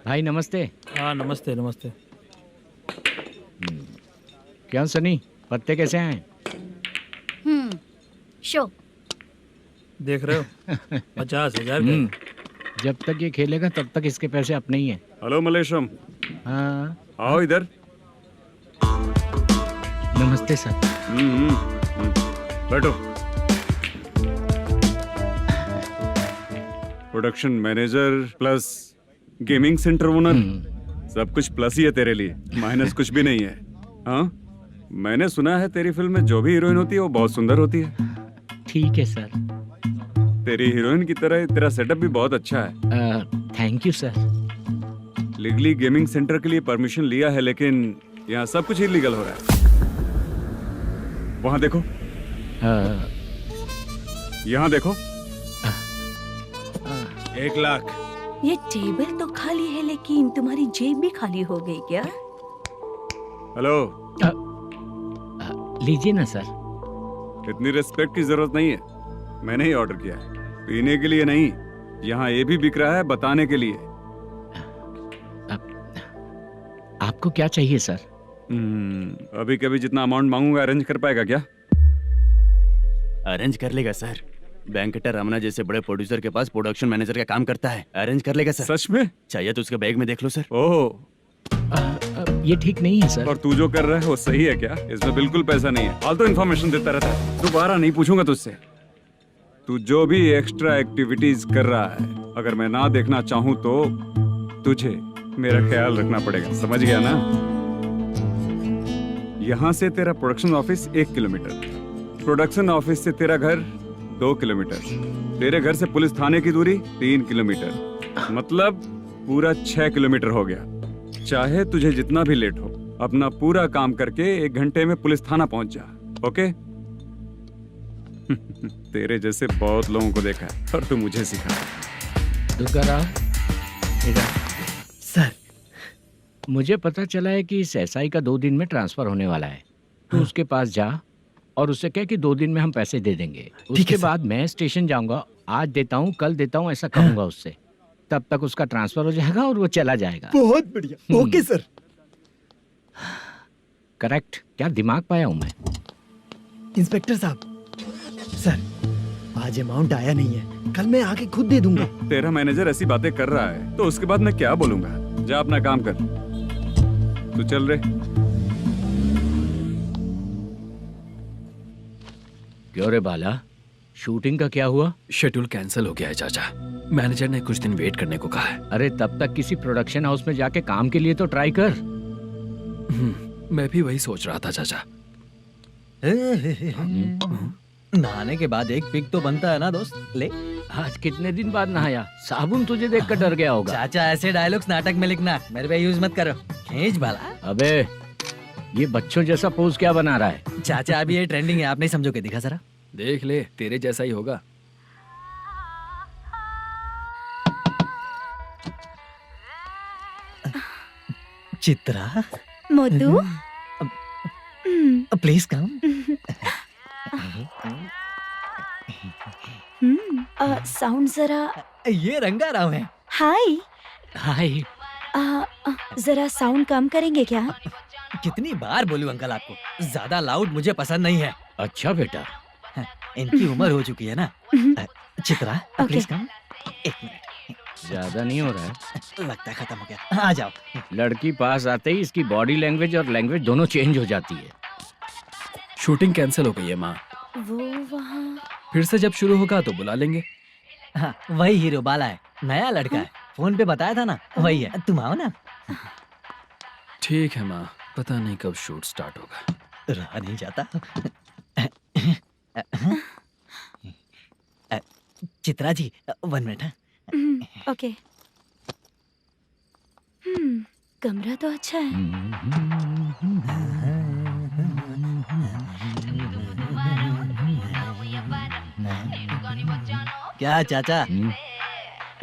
E: भाई नमस्ते।
I: हाँ नमस्ते नमस्ते।
E: क्या सनी, पत्ते कैसे आए?
C: शो।
I: देख रहे हो 50,000 का।
E: जब तक ये खेलेगा तब तक इसके पैसे अपने ही हैं।
A: हेलो मलेशम,
E: हाँ
A: आओ इधर।
E: नमस्ते सर।
A: बैठो। Production manager plus gaming centre owner, सब कुछ प्लस ही है तेरे लिए, माइनस कुछ भी नहीं है। हाँ, मैंने सुना है तेरी फिल्म में जो भी हीरोइन होती है वो बहुत सुंदर होती है।
E: ठीक है सर।
A: तेरी हीरोइन की तरह तेरा सेटअप भी बहुत अच्छा है।
E: Thank you sir.
A: Legally gaming centre के लिए परमिशन लिया है, लेकिन यहाँ सब कुछ इलीगल हो रहा है। वहाँ देखो, यहाँ देखो। 1 लाख।
C: ये टेबल तो खाली है लेकिन तुम्हारी जेब भी खाली हो गई क्या?
A: हेलो,
E: लीजिए ना सर।
A: इतनी रिस्पेक्ट की जरूरत नहीं है, मैंने ही ऑर्डर किया है। पीने के लिए नहीं, यहाँ ये भी बिक रहा है बताने के लिए।
E: आपको क्या चाहिए सर?
A: अभी कभी जितना अमाउंट मांगूंगा अरेंज कर पाएगा क्या?
J: अरेंज कर लेगा सर। वेंकटर रमना जैसे बड़े प्रोड्यूसर के पास प्रोडक्शन मैनेजर का काम करता है, अरेंज कर लेगा सर।
A: सच में?
J: चाहिए तो उसके बैग में देख लो सर।
A: ओह,
E: ये ठीक नहीं है सर।
A: और तू जो कर रहा है वो सही है क्या? इसमें बिल्कुल पैसा नहीं है, फालतू इन्फॉर्मेशन देता रहता है। दोबारा नहीं पूछूंगा तुझसे। तू जो भी एक्स्ट्रा एक्टिविटीज कर रहा है, अगर मैं ना देखना चाहूँ तो तुझे मेरा ख्याल रखना पड़ेगा, समझ गया ना? यहाँ से तेरा production office 1 kilometre, production office से तेरा घर 2 किलोमीटर, तेरे घर से पुलिस थाने की दूरी 3 किलोमीटर, मतलब पूरा 6 किलोमीटर हो गया। चाहे तुझे जितना भी लेट हो, अपना पूरा काम करके 1 घंटे में पुलिस थाना पहुंच जा, ओके? तेरे जैसे बहुत लोगों को देखा है और तू मुझे सिखा।
E: सर, मुझे पता चला है कि इस एसआई का 2 दिन में ट्रांसफर होने वाला है। तो उसके पास जा और उससे कह कि 2 दिन में हम पैसे दे देंगे। उसके बाद मैं स्टेशन जाऊंगा, आज देता हूँ कल देता हूँ ऐसा कहूंगा उससे। तब तक उसका ट्रांसफर हो जाएगा और वो चला जाएगा।
G: बहुत बढ़िया, ओके सर।
E: करेक्ट, क्या दिमाग पाया हूँ मैं।
G: इंस्पेक्टर साहब, सर आज अमाउंट आया नहीं है, कल मैं आके खुद दे दूंगा।
A: तेरा मैनेजर ऐसी बातें कर रहा है तो उसके बाद मैं क्या बोलूंगा? जा अपना काम कर, तू चल रे।
E: क्यों रे बाला, शूटिंग का क्या हुआ?
F: शेड्यूल कैंसिल हो गया है चाचा। मैनेजर ने कुछ दिन वेट करने को कहा है।
E: अरे तब तक किसी प्रोडक्शन हाउस में जाके काम के लिए तो ट्राई कर।
F: मैं भी वही सोच रहा था चाचा।
D: नहाने के बाद एक पिक तो बनता है ना दोस्त। ले,
E: आज कितने दिन बाद नहाया? साबुन तुझे देखकर डर गया होगा।
D: चाचा ऐसे डायलॉग्स नाटक में लिखना, मेरे पे यूज मत करो। खींच बाला।
E: अबे ये बच्चों जैसा पोज क्या बना रहा है?
D: चाचा अभी ये ट्रेंडिंग है, आप नहीं समझोगे, दिखा जरा।
F: देख ले, तेरे जैसा ही होगा।
D: Chitra,
C: Modu,
D: please come.
C: Sound जरा।
D: ये रंगा राव है।
C: हाय।
E: हाय।
C: जरा साउंड कम करेंगे क्या?
D: कितनी बार बोलूं अंकल आपको, ज्यादा लाउड मुझे पसंद नहीं है।
E: अच्छा बेटा,
D: इनकी उम्र हो चुकी है ना। Chitra, please come. 1 मिनट।
E: ज्यादा नहीं हो रहा है?
D: लगता है खत्म हो गया। आ जाओ।
E: लड़की पास आते ही इसकी बॉडी लैंग्वेज और लैंग्वेज दोनों चेंज हो जाती है।
F: शूटिंग कैंसिल हो गई है माँ।
C: वो वहाँ।
F: फिर से जब शुरू होगा तो बुला लेंगे।
D: हाँ, वही हीरो बाला है, नया लड़का है। फोन पे बताया था ना, वही है। तुम आओ ना।
F: ठीक है माँ, पता नहीं कब शूट स्टार्ट होगा।
D: रहा नहीं जाता। चित्रा जी 1 मिनट।
C: ओके। कमरा तो अच्छा है।
D: क्या चाचा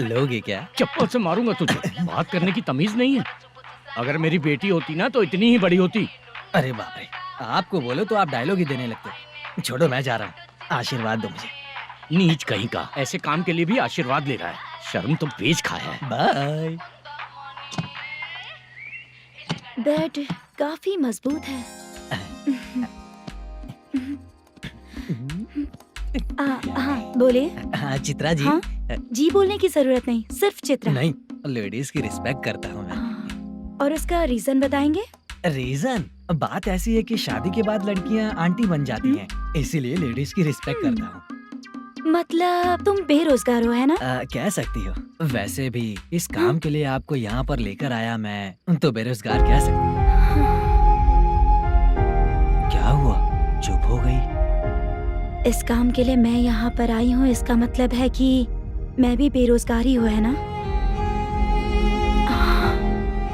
D: लोगे क्या?
E: चप्पल से मारूंगा तुझे। बात करने की तमीज नहीं है। अगर मेरी बेटी होती ना तो इतनी ही बड़ी होती।
D: अरे बाप रे, आपको बोलो तो आप डायलॉग ही देने लगते। छोड़ो, मैं जा रहा हूँ, आशीर्वाद दो मुझे।
E: नीच कहीं का, ऐसे काम के लिए भी आशीर्वाद ले रहा है। शर्म तो बेच खाया है।
D: बाय।
C: बेड काफी मजबूत है। हाँ बोले।
D: हाँ चित्रा जी।
C: हाँ? जी बोलने की जरूरत नहीं, सिर्फ चित्रा।
D: नहीं, लेडीज की रिस्पेक्ट करता हूँ मैं।
C: और उसका रीजन बताएंगे?
D: रीजन बात ऐसी है कि शादी के बाद लड़कियाँ आंटी बन जाती हैं, इसीलिए लेडीज की रिस्पेक्ट करता हूँ।
C: मतलब तुम बेरोजगार हो, है ना?
D: कह सकती हो। वैसे भी इस काम के लिए आपको यहाँ पर लेकर आया मैं, तो बेरोजगार कह सकती हूँ। क्या हुआ, चुप हो गई?
C: इस काम के लिए मैं यहाँ पर आई हूँ, इसका मतलब है कि मैं भी बेरोजगार ही हूँ, है ना?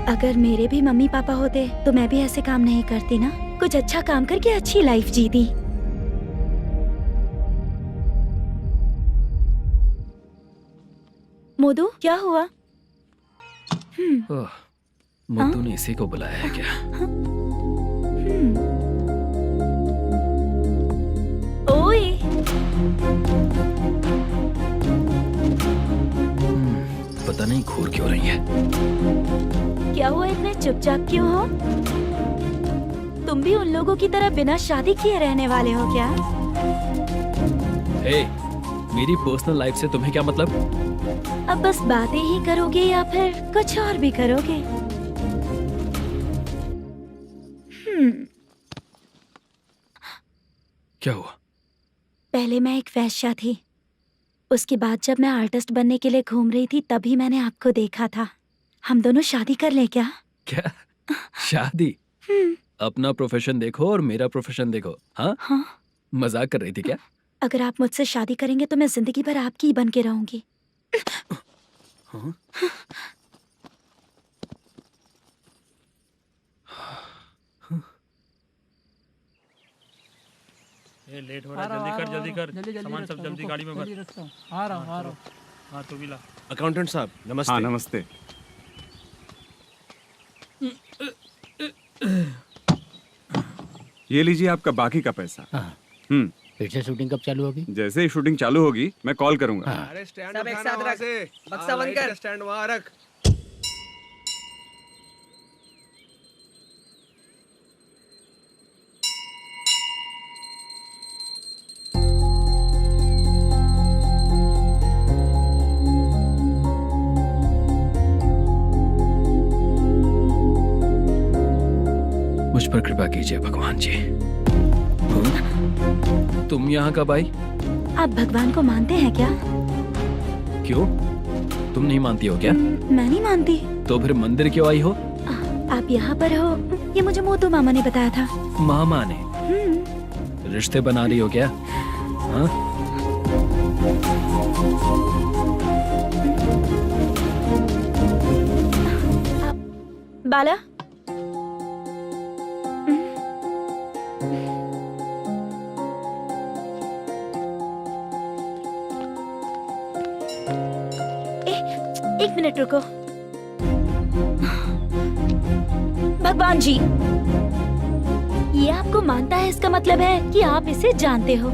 C: अगर मेरे भी मम्मी पापा होते तो मैं भी ऐसे काम नहीं करती ना। कुछ अच्छा काम करके अच्छी लाइफ जीती। मोदू, क्या हुआ?
F: मुद्दू ने इसी को बुलाया है क्या?
C: ओए,
F: पता नहीं घूर क्यों रही है।
C: क्या हुआ, इतने चुपचाप क्यों हो? तुम भी उन लोगों की तरह बिना शादी किए रहने वाले हो क्या?
F: हे, मेरी पर्सनल लाइफ से तुम्हें क्या मतलब?
C: अब बस बातें ही करोगे या फिर कुछ और भी करोगे?
F: क्या हुआ?
C: पहले मैं एक वेश्या थी, उसके बाद जब मैं आर्टिस्ट बनने के लिए घूम रही थी तभी मैंने आपको देखा था। हम दोनों शादी कर ले क्या?
F: क्या शादी? अपना प्रोफेशन देखो और मेरा प्रोफेशन देखो। हाँ? मजाक कर रही थी क्या?
C: अगर आप मुझसे शादी करेंगे तो मैं जिंदगी भर आपकी ही बन के रहूंगी।
F: हाँ?
I: ये लेट हो रहा है, जल्दी कर। सामान सब जल्दी गाड़ी में भर।
D: आ रहा हूँ।
I: हाँ तो भी ला।
G: अकाउंटेंट साहब नमस्ते।
A: हाँ नमस्ते। ये लीजिए आपका बाकी का पैसा।
E: फिर से शूटिंग कब चालू होगी?
A: जैसे ही शूटिंग चालू होगी मैं कॉल करूंगा।
J: अरे स्टैंड सब एक साथ रख, बक्सा बंद कर। स्टैंड वहाँ रख।
F: मुझ पर कृपा कीजिए भगवान जी। तुम यहाँ कब आई?
C: आप भगवान को मानते हैं क्या?
F: क्यों? तुम नहीं मानती हो क्या?
C: मैं नहीं मानती।
F: तो फिर मंदिर क्यों आई हो?
C: आप यहाँ पर हो ये मुझे मोदू मामा ने बताया था।
F: मामा ने? रिश्ते बना रही हो क्या? हाँ?
C: बाला, एक मिनट रुको। भगवान जी, ये आपको मानता है, इसका मतलब है कि आप इसे जानते हो।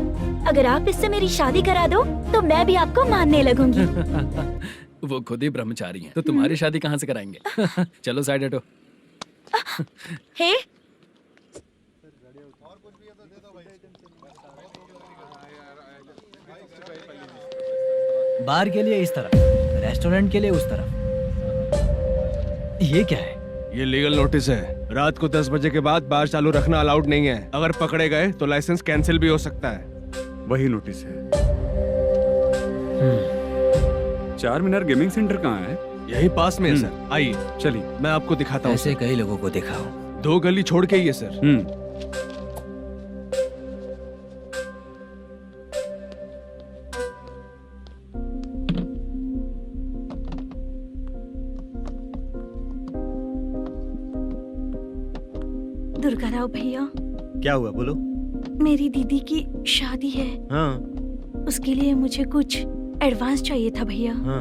C: अगर आप इससे मेरी शादी करा दो तो मैं भी आपको मानने लगूंगी।
F: वो खुद ही ब्रह्मचारी हैं, तो तुम्हारी शादी कहाँ से कराएंगे? चलो साइड हटो।
C: हे,
D: बार के लिए इस तरफ, रेस्टोरेंट के लिए उस तरफ। ये क्या है?
J: ये लीगल नोटिस है। रात को 10 बजे के बाद बार चालू रखना अलाउड नहीं है। अगर पकड़े गए तो लाइसेंस कैंसिल भी हो सकता है।
A: वही नोटिस है। चार मीनार गेमिंग सेंटर कहाँ है?
J: यही पास में है सर, आइए
A: चलिए
J: मैं आपको दिखाता हूँ।
D: ऐसे कई लोगों को देखा हो।
J: 2 गली छोड़ के ही है सर।
C: दुर्गा राव भैया,
G: क्या हुआ बोलो।
C: मेरी दीदी की शादी है।
G: हाँ
C: उसके लिए मुझे कुछ एडवांस चाहिए था भैया।
G: हाँ।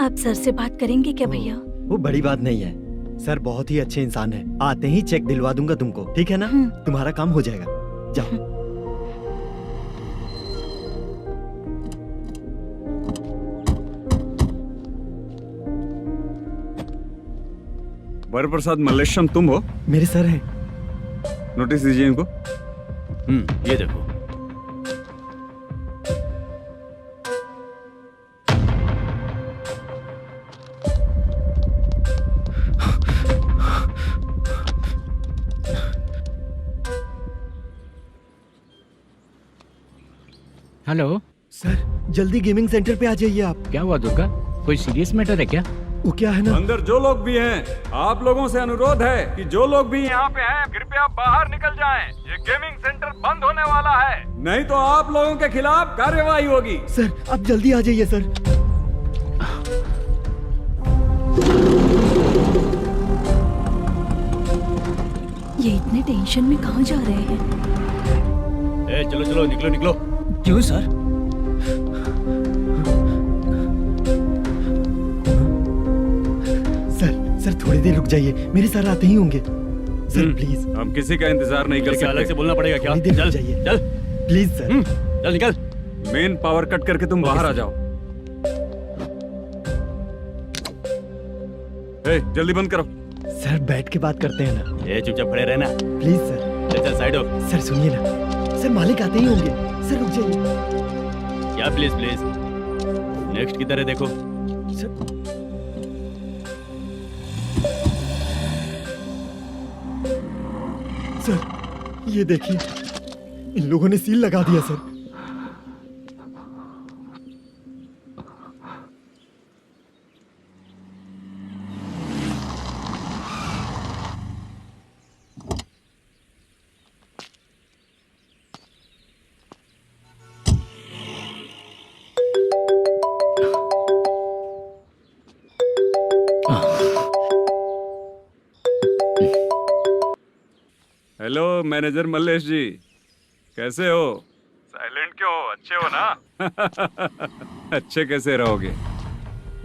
C: आप सर से बात करेंगे क्या भैया?
G: वो बड़ी बात नहीं है, सर बहुत ही अच्छे इंसान है। आते ही चेक दिलवा दूंगा तुमको, ठीक है ना? तुम्हारा काम हो जाएगा, जाओ।
A: वरप्रसाद मल्लेश्वरम तुम हो?
G: मेरे सर हैं।
A: नोटिस दीजिए इनको।
J: ये देखो।
E: हेलो
G: सर, जल्दी गेमिंग सेंटर पे आ जाइए आप।
E: क्या हुआ दुर्गा? कोई सीरियस मैटर है क्या?
G: वो क्या है ना,
A: अंदर जो लोग भी हैं, आप लोगों से अनुरोध है कि जो लोग भी यहाँ पे हैं, कृपया बाहर निकल जाएं। ये गेमिंग सेंटर बंद होने वाला है, नहीं तो आप लोगों के खिलाफ कार्यवाही होगी।
G: सर आप जल्दी आ जाइए सर।
C: ये इतने टेंशन में कहाँ जा रहे हैं?
J: चलो चलो, निकलो निकलो।
D: क्यों सर?
G: सर थोड़ी देर रुक जाइए, मेरे सर आते ही होंगे। Sir please.
A: हम किसी का इंतजार नहीं कर सकते।
J: अलग से बोलना पड़ेगा क्या?
G: थोड़ी देर
J: चल
G: रुक जाइए
J: चल
G: प्लीज सर।
J: चल निकल।
A: मेन पावर कट करके तुम बाहर आ जाओ। जल्दी बंद करो।
G: सर बैठ के बात करते हैं ना।
J: चुपचाप खड़े रहना
G: प्लीज सर।
J: चल साइड हो।
G: सर सुनिए ना, सर मालिक आते ही होंगे। सर रुक जाइए।
J: क्या प्लीज प्लीज? नेक्स्ट की तरह देखो।
G: सर ये देखिए, इन लोगों ने सील लगा दिया सर।
A: हेलो मैनेजर मल्लेश जी, कैसे हो? साइलेंट क्यों हो? अच्छे हो ना? अच्छे कैसे रहोगे?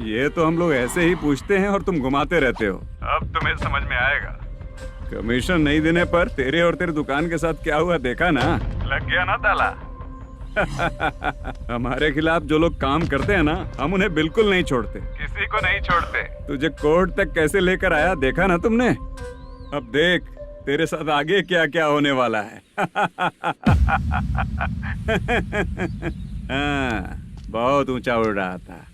A: ये तो हम लोग ऐसे ही पूछते हैं और तुम घुमाते रहते हो। अब तुम्हें समझ में आएगा। कमीशन नहीं देने पर तेरे और तेरी दुकान के साथ क्या हुआ देखा ना? लग गया ना ताला। हमारे खिलाफ जो लोग काम करते हैं ना, हम उन्हें बिल्कुल नहीं छोड़ते, किसी को नहीं छोड़ते। तुझे कोर्ट तक कैसे लेकर आया देखा ना तुमने? अब देख तेरे साथ आगे क्या क्या होने वाला है। हाँ, बहुत ऊंचा उड़ रहा था।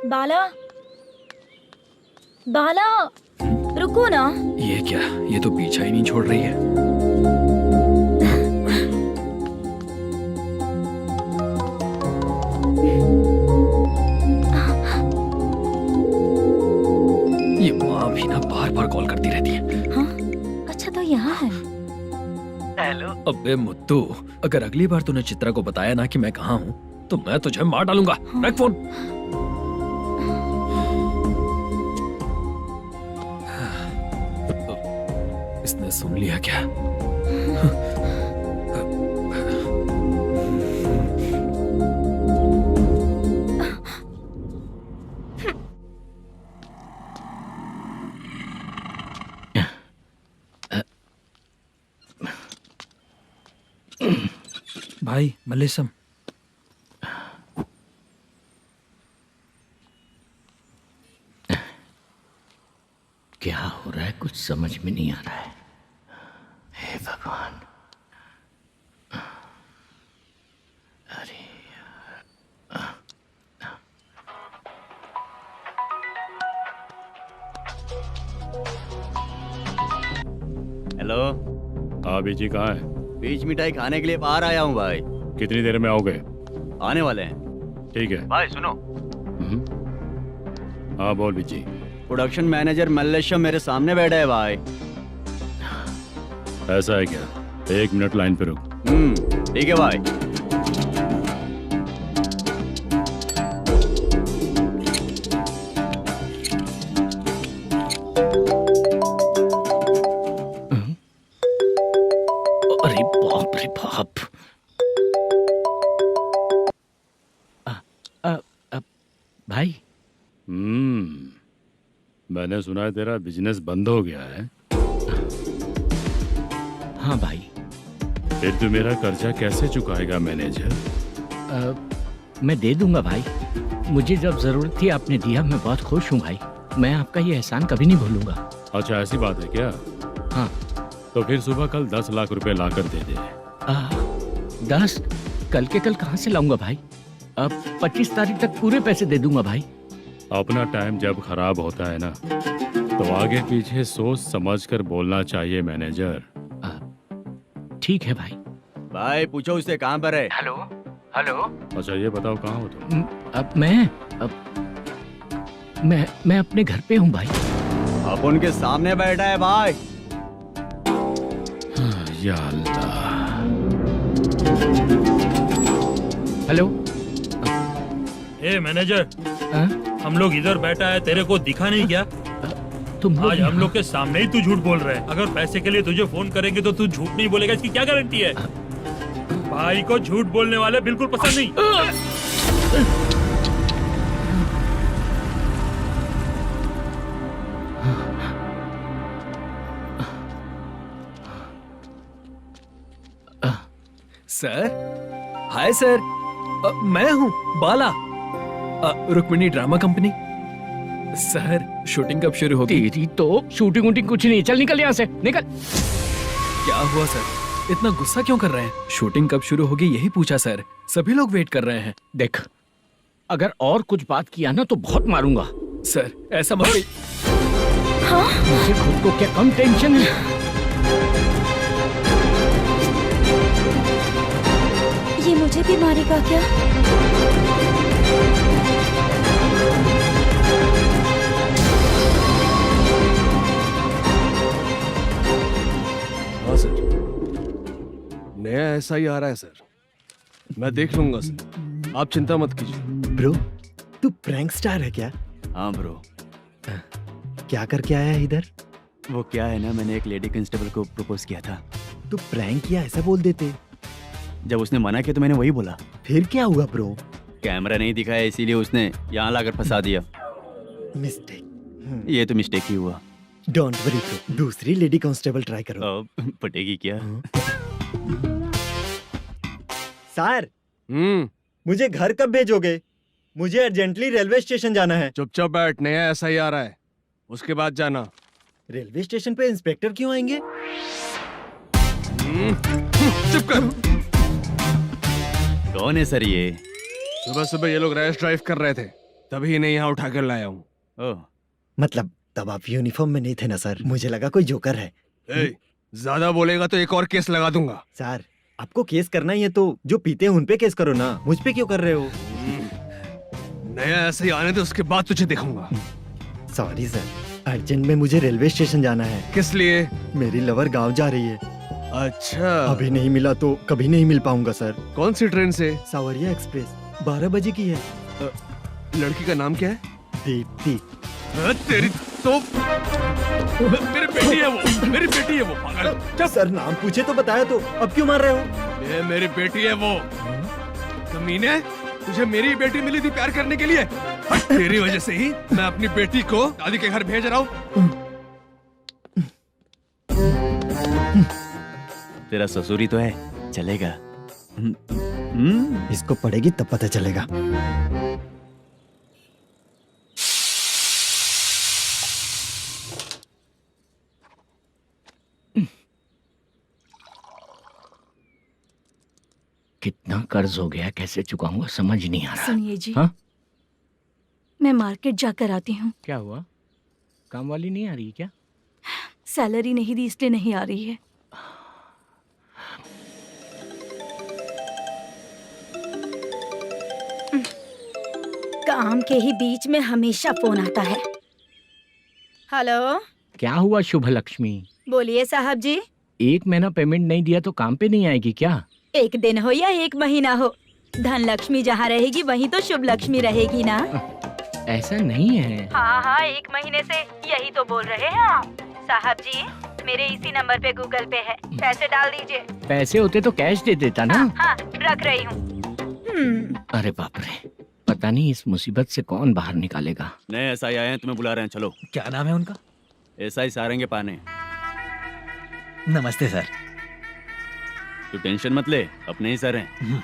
C: बाला, बाला, रुको ना।
F: ये क्या? ये तो पीछा ही नहीं छोड़ रही है। ये माँ भी ना बार बार कॉल करती रहती है।
C: हाँ? अच्छा तो यहाँ है।
H: हेलो।
F: अबे मुत्तू, अगर अगली बार तूने चित्रा को बताया ना कि मैं कहाँ हूँ, तो मैं तुझे मार डालूंगा। रख फोन। इसने सुन लिया क्या?
H: भाई मल्लेशम,
E: क्या हो रहा है? कुछ समझ में नहीं आ रहा है। हे भगवान। अरे
J: हेलो।
B: हाँ बीजी कहाँ है?
J: बीच मिठाई खाने के लिए बाहर आया हूँ भाई।
B: कितनी देर में आओगे?
J: आने वाले हैं।
B: ठीक है।
J: भाई सुनो।
B: हाँ बोल बीजी।
J: प्रोडक्शन मैनेजर मल्लेशम मेरे सामने बैठा है भाई।
B: ऐसा है क्या? 1 मिनट लाइन पे रुक।
J: ठीक है भाई।
E: अरे बाप रे बाप। भाई
B: मैंने सुना है तेरा बिजनेस बंद हो गया है।
E: हाँ भाई।
B: फिर तू मेरा कर्जा कैसे चुकाएगा मैनेजर?
E: मैं दे दूंगा भाई, मुझे जब जरूरत थी आपने दिया, मैं बहुत खुश हूँ भाई। मैं आपका ये एहसान कभी नहीं भूलूंगा।
B: अच्छा ऐसी बात है क्या?
E: हाँ।
B: तो फिर सुबह कल 10 लाख रुपए लाकर दे दे।
E: 10? कल के कल कहाँ से लाऊंगा भाई? अब 25 तारीख तक पूरे पैसे दे दूंगा भाई।
B: अपना टाइम जब खराब होता है ना, तो आगे पीछे सोच समझ कर बोलना चाहिए मैनेजर।
E: ठीक है भाई।
J: भाई पूछो उससे कहाँ पर है।
E: Hello hello.
B: अच्छा ये बताओ कहाँ हो तुम?
E: अब मैं अपने घर पे हूँ भाई।
J: अब उनके सामने बैठा है भाई।
B: या अल्लाह।
E: हेलो।
I: ए मैनेजर,
E: हाँ?
I: हम लोग इधर बैठा है, तेरे को दिखा नहीं क्या?
E: तुम
I: आज हम लोग के सामने ही तू झूठ बोल रहा है। अगर पैसे के लिए तुझे फोन करेंगे तो तू झूठ नहीं बोलेगा, इसकी क्या गारंटी है? भाई को झूठ बोलने वाले बिल्कुल पसंद नहीं।
F: सर, हाय सर, मैं हूँ Bala, Rukmini drama company. Sir shooting कब शुरू होगी?
E: तेरी तो शूटिंग वूटिंग कुछ नहीं, चल निकल यहाँ से, निकल।
F: क्या हुआ सर, इतना गुस्सा क्यों कर रहे हैं? शूटिंग कब शुरू होगी यही पूछा सर, सभी लोग वेट कर रहे हैं।
E: देख, अगर और कुछ बात किया ना तो बहुत मारूंगा।
F: सर ऐसा मत।
E: मुझे खुद को क्या कम टेंशन है?
C: ये मुझे भी मारेगा क्या?
L: हाँ सर, नया ऐसा ही आ रहा है सर, मैं देख लूंगा सर, आप चिंता मत कीजिए।
G: ब्रो, तू प्रैंक स्टार है क्या?
J: हाँ ब्रो।
G: क्या करके आया है इधर?
J: वो क्या है ना, मैंने एक लेडी कांस्टेबल को प्रपोज किया था।
G: तू प्रैंक किया ऐसा बोल देते।
J: जब उसने मना किया तो मैंने वही बोला।
G: फिर क्या हुआ ब्रो?
J: कैमरा नहीं दिखाया इसीलिए उसने यहाँ लाकर फंसा दिया।
G: मिस्टेक।
J: ये तो मिस्टेक ही हुआ।
G: डोंट वरी ब्रो, दूसरी लेडी कांस्टेबल ट्राई करो।
J: पटेगी क्या?
G: सर, मुझे घर कब भेजोगे? मुझे अर्जेंटली रेलवे स्टेशन जाना है।
L: चुपचाप बैठ, नया ऐसा ही आ रहा है, उसके बाद जाना।
G: रेलवे स्टेशन पे इंस्पेक्टर क्यों आएंगे?
L: चुप कर।
J: कौन है सर ये?
L: सुबह सुबह ये लोग रैश ड्राइव कर रहे थे, तभी इन्हें यहाँ उठा कर लाया हूँ।
G: मतलब तब आप यूनिफॉर्म में नहीं थे ना सर, मुझे लगा कोई जोकर है।
L: ज्यादा बोलेगा तो एक और केस लगा दूंगा।
G: सर, आपको केस करना ही है तो जो पीते हैं उन पे केस करो ना, मुझ पे क्यों कर रहे हो?
L: नया ऐसे ही आने दे, उसके बाद तुझे दिखाऊंगा।
G: सॉरी सर, अर्जेंट में मुझे रेलवे स्टेशन जाना है।
L: किस लिए?
G: मेरी लवर गांव जा रही है।
L: अच्छा,
G: अभी नहीं मिला तो कभी नहीं मिल पाऊंगा सर।
L: कौन सी ट्रेन से?
G: सावरिया एक्सप्रेस, 12 बजे की है।
L: लड़की का नाम क्या है?
G: दीप्ति।
L: तेरी तो मेरी बेटी है वो, मेरी बेटी है वो, पागल।
G: सर नाम पूछे तो बताया तो अब क्यों मार रहे हो?
L: ये मेरी बेटी है वो। कमीने, तुझे मेरी बेटी मिली थी प्यार करने के लिए, तेरी वजह से ही मैं अपनी बेटी को दादी के घर भेज रहा हूँ।
J: तेरा ससुरी तो है, चलेगा।
G: इसको पड़ेगी तब पता चलेगा।
E: कितना कर्ज हो गया, कैसे चुकाऊंगा समझ नहीं आ रहा।
C: सुनिए जी,
E: हाँ?
C: मैं मार्केट जाकर आती हूँ।
E: क्या हुआ, काम वाली नहीं आ रही क्या?
C: सैलरी नहीं दी इसलिए नहीं आ रही है।
M: काम के ही बीच में हमेशा फोन आता है। हेलो,
E: क्या हुआ शुभ लक्ष्मी?
M: बोलिए साहब जी।
E: एक महीना पेमेंट नहीं दिया तो काम पे नहीं आएगी क्या?
M: एक दिन हो या एक महीना हो, धन लक्ष्मी जहाँ रहेगी वहीं तो शुभ लक्ष्मी रहेगी ना।
E: ऐसा नहीं है।
M: हाँ हाँ, एक महीने से यही तो बोल रहे हैं आप। साहब जी, मेरे इसी नंबर पे गूगल पे है, पैसे डाल दीजिए।
E: पैसे होते तो कैश दे देता ना।
M: हाँ, रख रही हूँ।
E: अरे बाप रे, पता नहीं इस मुसीबत से कौन बाहर निकालेगा।
J: नए एसआई आए हैं, तुम्हें बुला रहे हैं, चलो।
D: क्या नाम है उनका?
J: एसआई सारंगे पाने।
D: नमस्ते सर।
J: तू टेंशन मत ले, अपने ही सर हैं।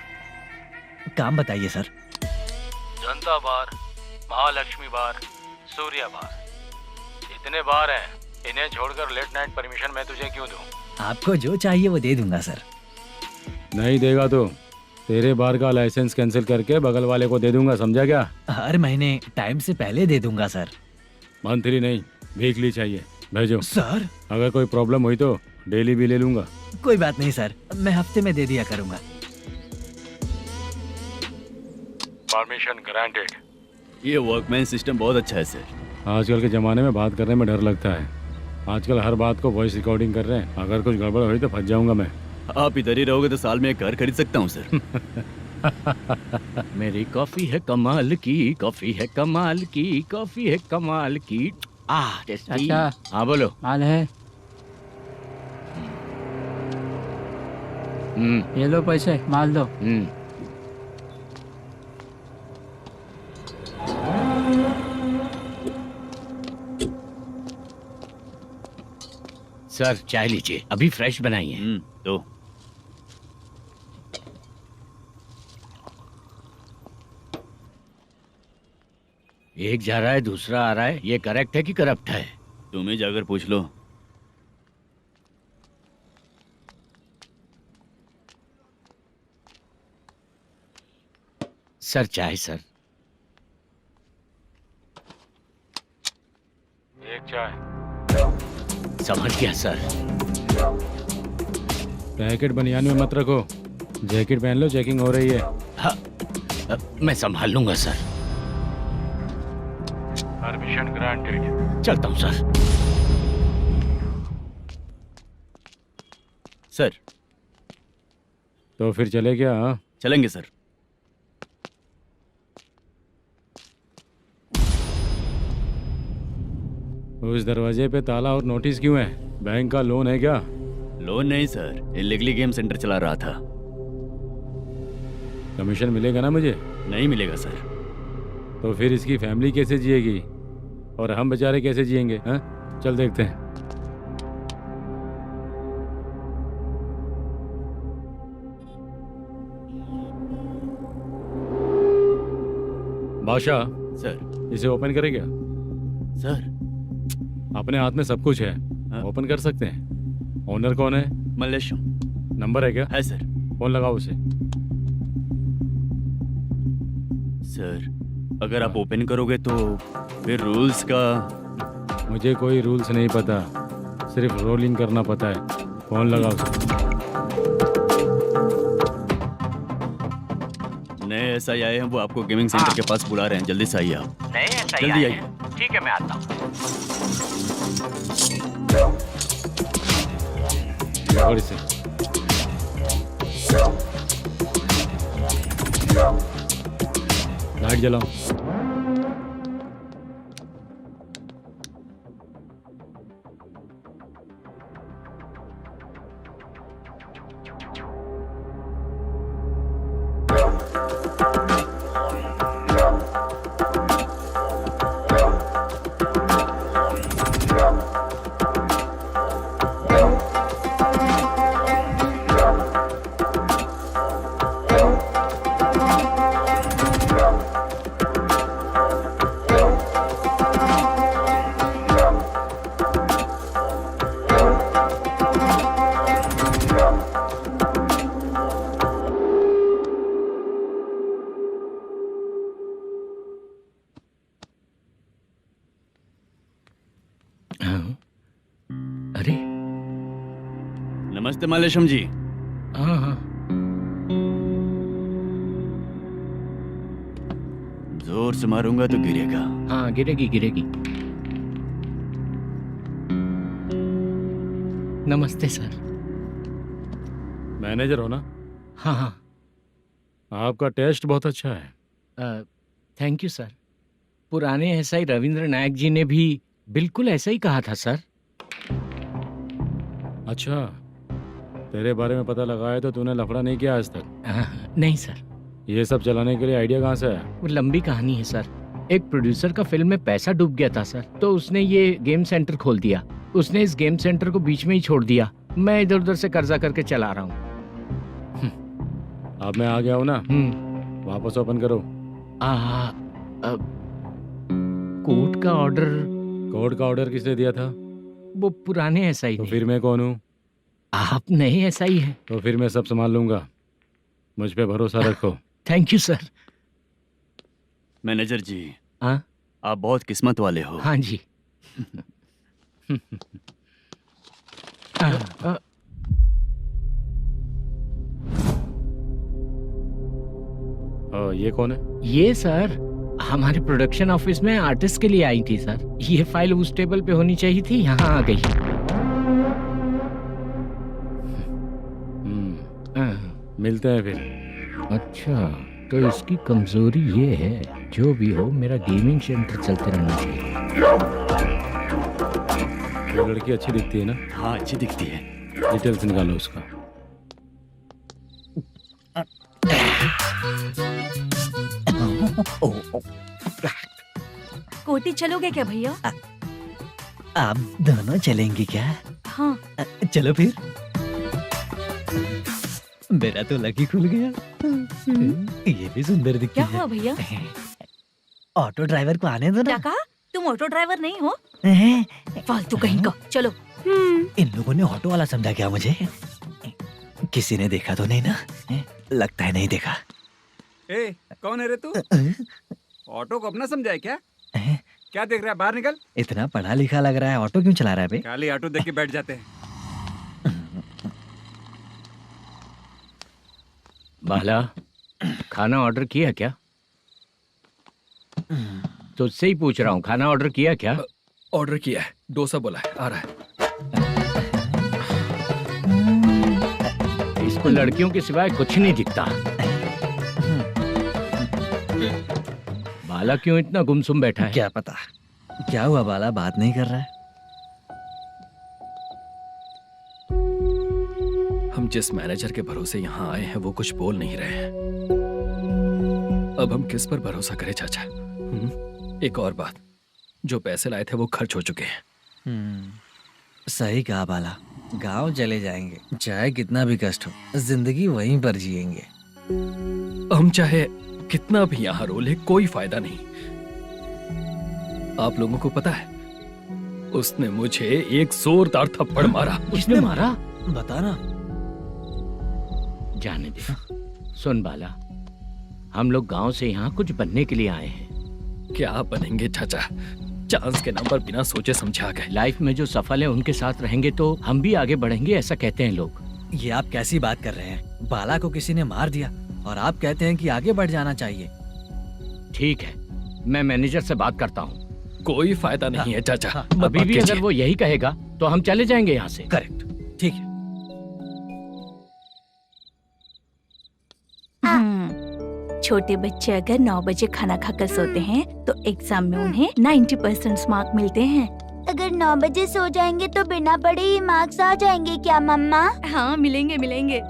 D: काम बताइए सर।
B: जनता बार, महालक्ष्मी बार, सूर्या बार, इतने बार हैं। इन्हें छोड़कर लेट नाइट परमिशन मैं तुझे क्यों दूं?
D: आपको जो चाहिए वो दे दूंगा सर।
B: नहीं देगा तो तेरे बार का लाइसेंस कैंसिल करके बगल वाले को दे दूंगा, समझा क्या?
D: हर महीने टाइम से पहले दे दूंगा सर।
B: मंथली नहीं, वीकली चाहिए, भेजो।
D: सर
B: अगर कोई प्रॉब्लम हुई तो डेली भी ले लूंगा।
D: कोई बात नहीं सर, मैं हफ्ते में दे दिया करूंगा।
B: Permission granted.
J: ये वर्कमैन सिस्टम बहुत अच्छा है सर।
B: आजकल के जमाने में बात करने में डर लगता है। आजकल हर बात को वॉइस रिकॉर्डिंग कर रहे हैं। अगर कुछ गड़बड़ हुई तो फंस जाऊंगा मैं।
J: आप इधर ही रहोगे तो साल में एक घर खरीद सकता हूँ सर।
E: मेरी कॉफी है कमाल की, कॉफी है कमाल की, कॉफी है कमाल की। टेस्टी।
N: अच्छा।
E: हाँ बोलो।
N: माल है, ये लो पैसे, माल दो।
E: सर चाय लीजिए, अभी फ्रेश बनाई है।
J: तो
E: एक जा रहा है दूसरा आ रहा है, ये करेक्ट है कि करप्ट है?
J: तुम ही जाकर पूछ लो।
E: सर चाय सर।
B: एक चाय।
E: समझ गया सर।
B: पैकेट बनियान में मत रखो, जैकेट पहन लो, चेकिंग हो रही है।
E: हाँ, मैं संभाल लूंगा सर।
B: Permission granted.
E: चलता हूँ सर।
J: सर
B: तो फिर चले क्या? हाँ?
J: चलेंगे सर।
B: उस दरवाजे पे ताला और नोटिस क्यों है? बैंक का लोन है क्या?
J: लोन नहीं सर, इलीगली गेम सेंटर चला रहा था।
B: कमीशन मिलेगा ना मुझे?
J: नहीं मिलेगा सर।
B: तो फिर इसकी फैमिली कैसे जिएगी और हम बेचारे कैसे जिएंगे? हाँ, चल देखते हैं। बादशाह
J: सर।
B: इसे ओपन करे क्या?
J: सर
B: अपने हाथ में सब कुछ है, ओपन कर सकते हैं। ओनर कौन है?
J: मल्लेशम।
B: नंबर है क्या?
J: है सर।
B: फोन लगाओ उसे।
J: सर अगर आप ओपन करोगे तो फिर रूल्स का।
B: मुझे कोई रूल्स नहीं पता, सिर्फ रोलिंग करना पता है। फोन लगाओ उसे।
J: नए एसआई आए हैं, वो आपको गेमिंग सेंटर के पास बुला रहे हैं, जल्दी से आइए आप।
E: नए एसआई
J: जल्दी
E: आए
J: आइए।
E: हैं। ठीक है मैं आता हूँ।
B: और इसे लाइट जलाओ।
E: अरे
J: नमस्ते मल्लेशम जी।
E: हाँ हाँ।
J: जोर से मारूंगा तो गिरेगा।
E: हाँ गिरेगी गिरेगी। नमस्ते सर।
B: मैनेजर हो ना?
E: हाँ हाँ।
B: आपका टेस्ट बहुत अच्छा है।
E: Thank you sir. पुराने एसआई रविंद्र नायक जी ने भी बिल्कुल ऐसा ही कहा था सर।
B: अच्छा, तेरे बारे में पता लगा है तो तूने लफड़ा नहीं किया आज तक?
E: नहीं सर।
B: ये सब चलाने के लिए आइडिया कहाँ से आया?
E: वो लंबी कहानी है सर। एक प्रोड्यूसर का फिल्म में पैसा डूब गया था सर, तो उसने ये गेम सेंटर खोल दिया। उसने इस गेम सेंटर को बीच में ही छोड़ दिया। मैं इधर उधर से कर्जा करके चला रहा हूँ।
B: अब मैं आ गया हूँ ना, वापस ओपन करो।
E: कोर्ट का ऑर्डर।
B: कोर्ट का ऑर्डर किसने दिया था?
E: वो पुराने एसआई।
B: तो फिर मैं कौन हूँ?
E: आप नए एसआई हैं।
B: तो फिर मैं सब संभाल लूंगा, मुझ पे भरोसा रखो।
E: Thank you sir.
J: मैनेजर जी,
E: हाँ,
J: आप बहुत किस्मत वाले हो।
E: हाँ जी।
B: ये कौन है?
E: ये सर हमारे प्रोडक्शन ऑफिस में आर्टिस्ट के लिए आई थी सर। ये फाइल उस टेबल पे होनी चाहिए थी, यहाँ आ गई।
B: मिलते हैं फिर।
E: अच्छा, तो इसकी कमजोरी ये है, जो भी हो मेरा गेमिंग सेंटर चलते रहना चाहिए।
B: ये लड़की अच्छी दिखती है ना?
J: हाँ, अच्छी दिखती है।
B: डिटेल्स निकालो उसका।
C: कोटी चलोगे क्या भैया?
D: आप दोनों चलेंगे क्या?
C: हाँ।
D: चलो फिर। मेरा तो लकी खुल गया। ये भी सुंदर दिखती
C: क्या
D: है।
C: हुआ भैया?
D: ऑटो ड्राइवर को आने दो
C: क्या
D: ना।
C: कहा? तुम ऑटो ड्राइवर नहीं हो? फालतू कहीं का। चलो।
D: इन लोगों ने ऑटो वाला समझा क्या मुझे? किसी ने देखा तो नहीं ना? लगता है नहीं देखा।
A: ए, कौन है रे तू? ऑटो को अपना समझा है क्या? क्या देख रहा है? बाहर निकल।
D: इतना पढ़ा लिखा लग रहा है, ऑटो क्यों चला रहा है बे?
A: खाली ऑटो देख के बैठ जाते हैं।
E: बाला, खाना ऑर्डर किया क्या? तुझसे ही पूछ रहा हूँ, खाना ऑर्डर किया क्या?
F: ऑर्डर किया है, डोसा बोला है, आ रहा है।
E: इसको लड़कियों के सिवाय कुछ नहीं दिखता। बाला क्यों इतना गुमसुम बैठा है?
D: क्या पता क्या हुआ, बाला बात नहीं कर रहा है।
F: हम जिस मैनेजर के भरोसे यहाँ आए हैं वो कुछ बोल नहीं रहे हैं। अब हम किस पर भरोसा करें चाचा? एक और बात, जो पैसे लाए थे वो खर्च हो चुके हैं।
D: सही कहा बाला, गांव चले जाएंगे, चाहे कितना भी कष्ट हो, जिंदगी वहीं पर जिएंगे।
F: हम चाहे कितना भी यहाँ रो ले, कोई फायदा नहीं। आप लोगों को पता है, उसने मुझे एक जोरदार थप्पड़ मारा।
E: उसने मारा?
D: बताना।
E: जाने दे। सुन बाला, हम लोग गांव से यहाँ कुछ बनने के लिए आए हैं।
F: क्या बनेंगे चाचा? चांस के नाम पर बिना सोचे समझे आ गए।
E: लाइफ में जो सफल है उनके साथ रहेंगे तो हम भी आगे बढ़ेंगे, ऐसा कहते हैं लोग।
D: ये आप कैसी बात कर रहे हैं? बाला को किसी ने मार दिया और आप कहते हैं कि आगे बढ़ जाना चाहिए।
E: ठीक है, मैं मैनेजर से बात करता हूँ।
F: कोई फायदा नहीं है चाचा।
E: अभी भी अगर वो यही कहेगा तो हम चले जाएंगे यहाँ से।
D: करेक्ट, ठीक है।
C: छोटे बच्चे अगर 9 बजे खाना खाकर सोते हैं तो एग्जाम में उन्हें 90% मार्क मिलते हैं।
M: अगर 9 बजे सो जाएंगे तो बिना पढ़े ही मार्क्स आ जाएंगे क्या मम्मा?
C: हाँ, मिलेंगे मिलेंगे।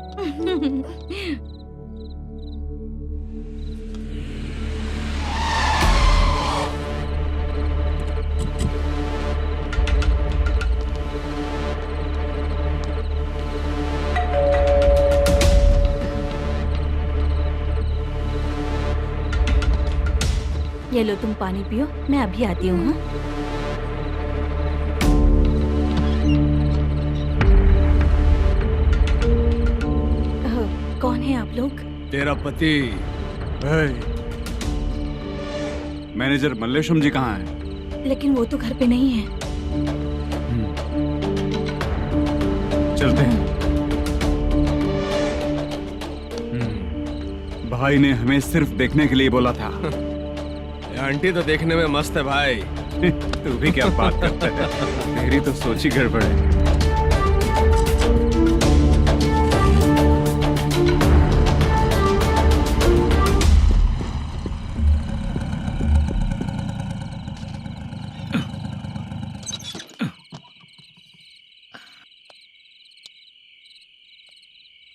C: ये लो, तुम पानी पियो, मैं अभी आती हूँ। हाँ? कौन है आप लोग?
A: तेरा पति। मैनेजर मल्लेशम जी कहाँ हैं?
C: लेकिन वो तो घर पे नहीं है।
A: चलते हैं। भाई ने हमें सिर्फ देखने के लिए बोला था।
L: आंटी तो देखने में मस्त है भाई।
A: तू भी क्या बात करता है? तेरी तो सोच ही गड़बड़ है।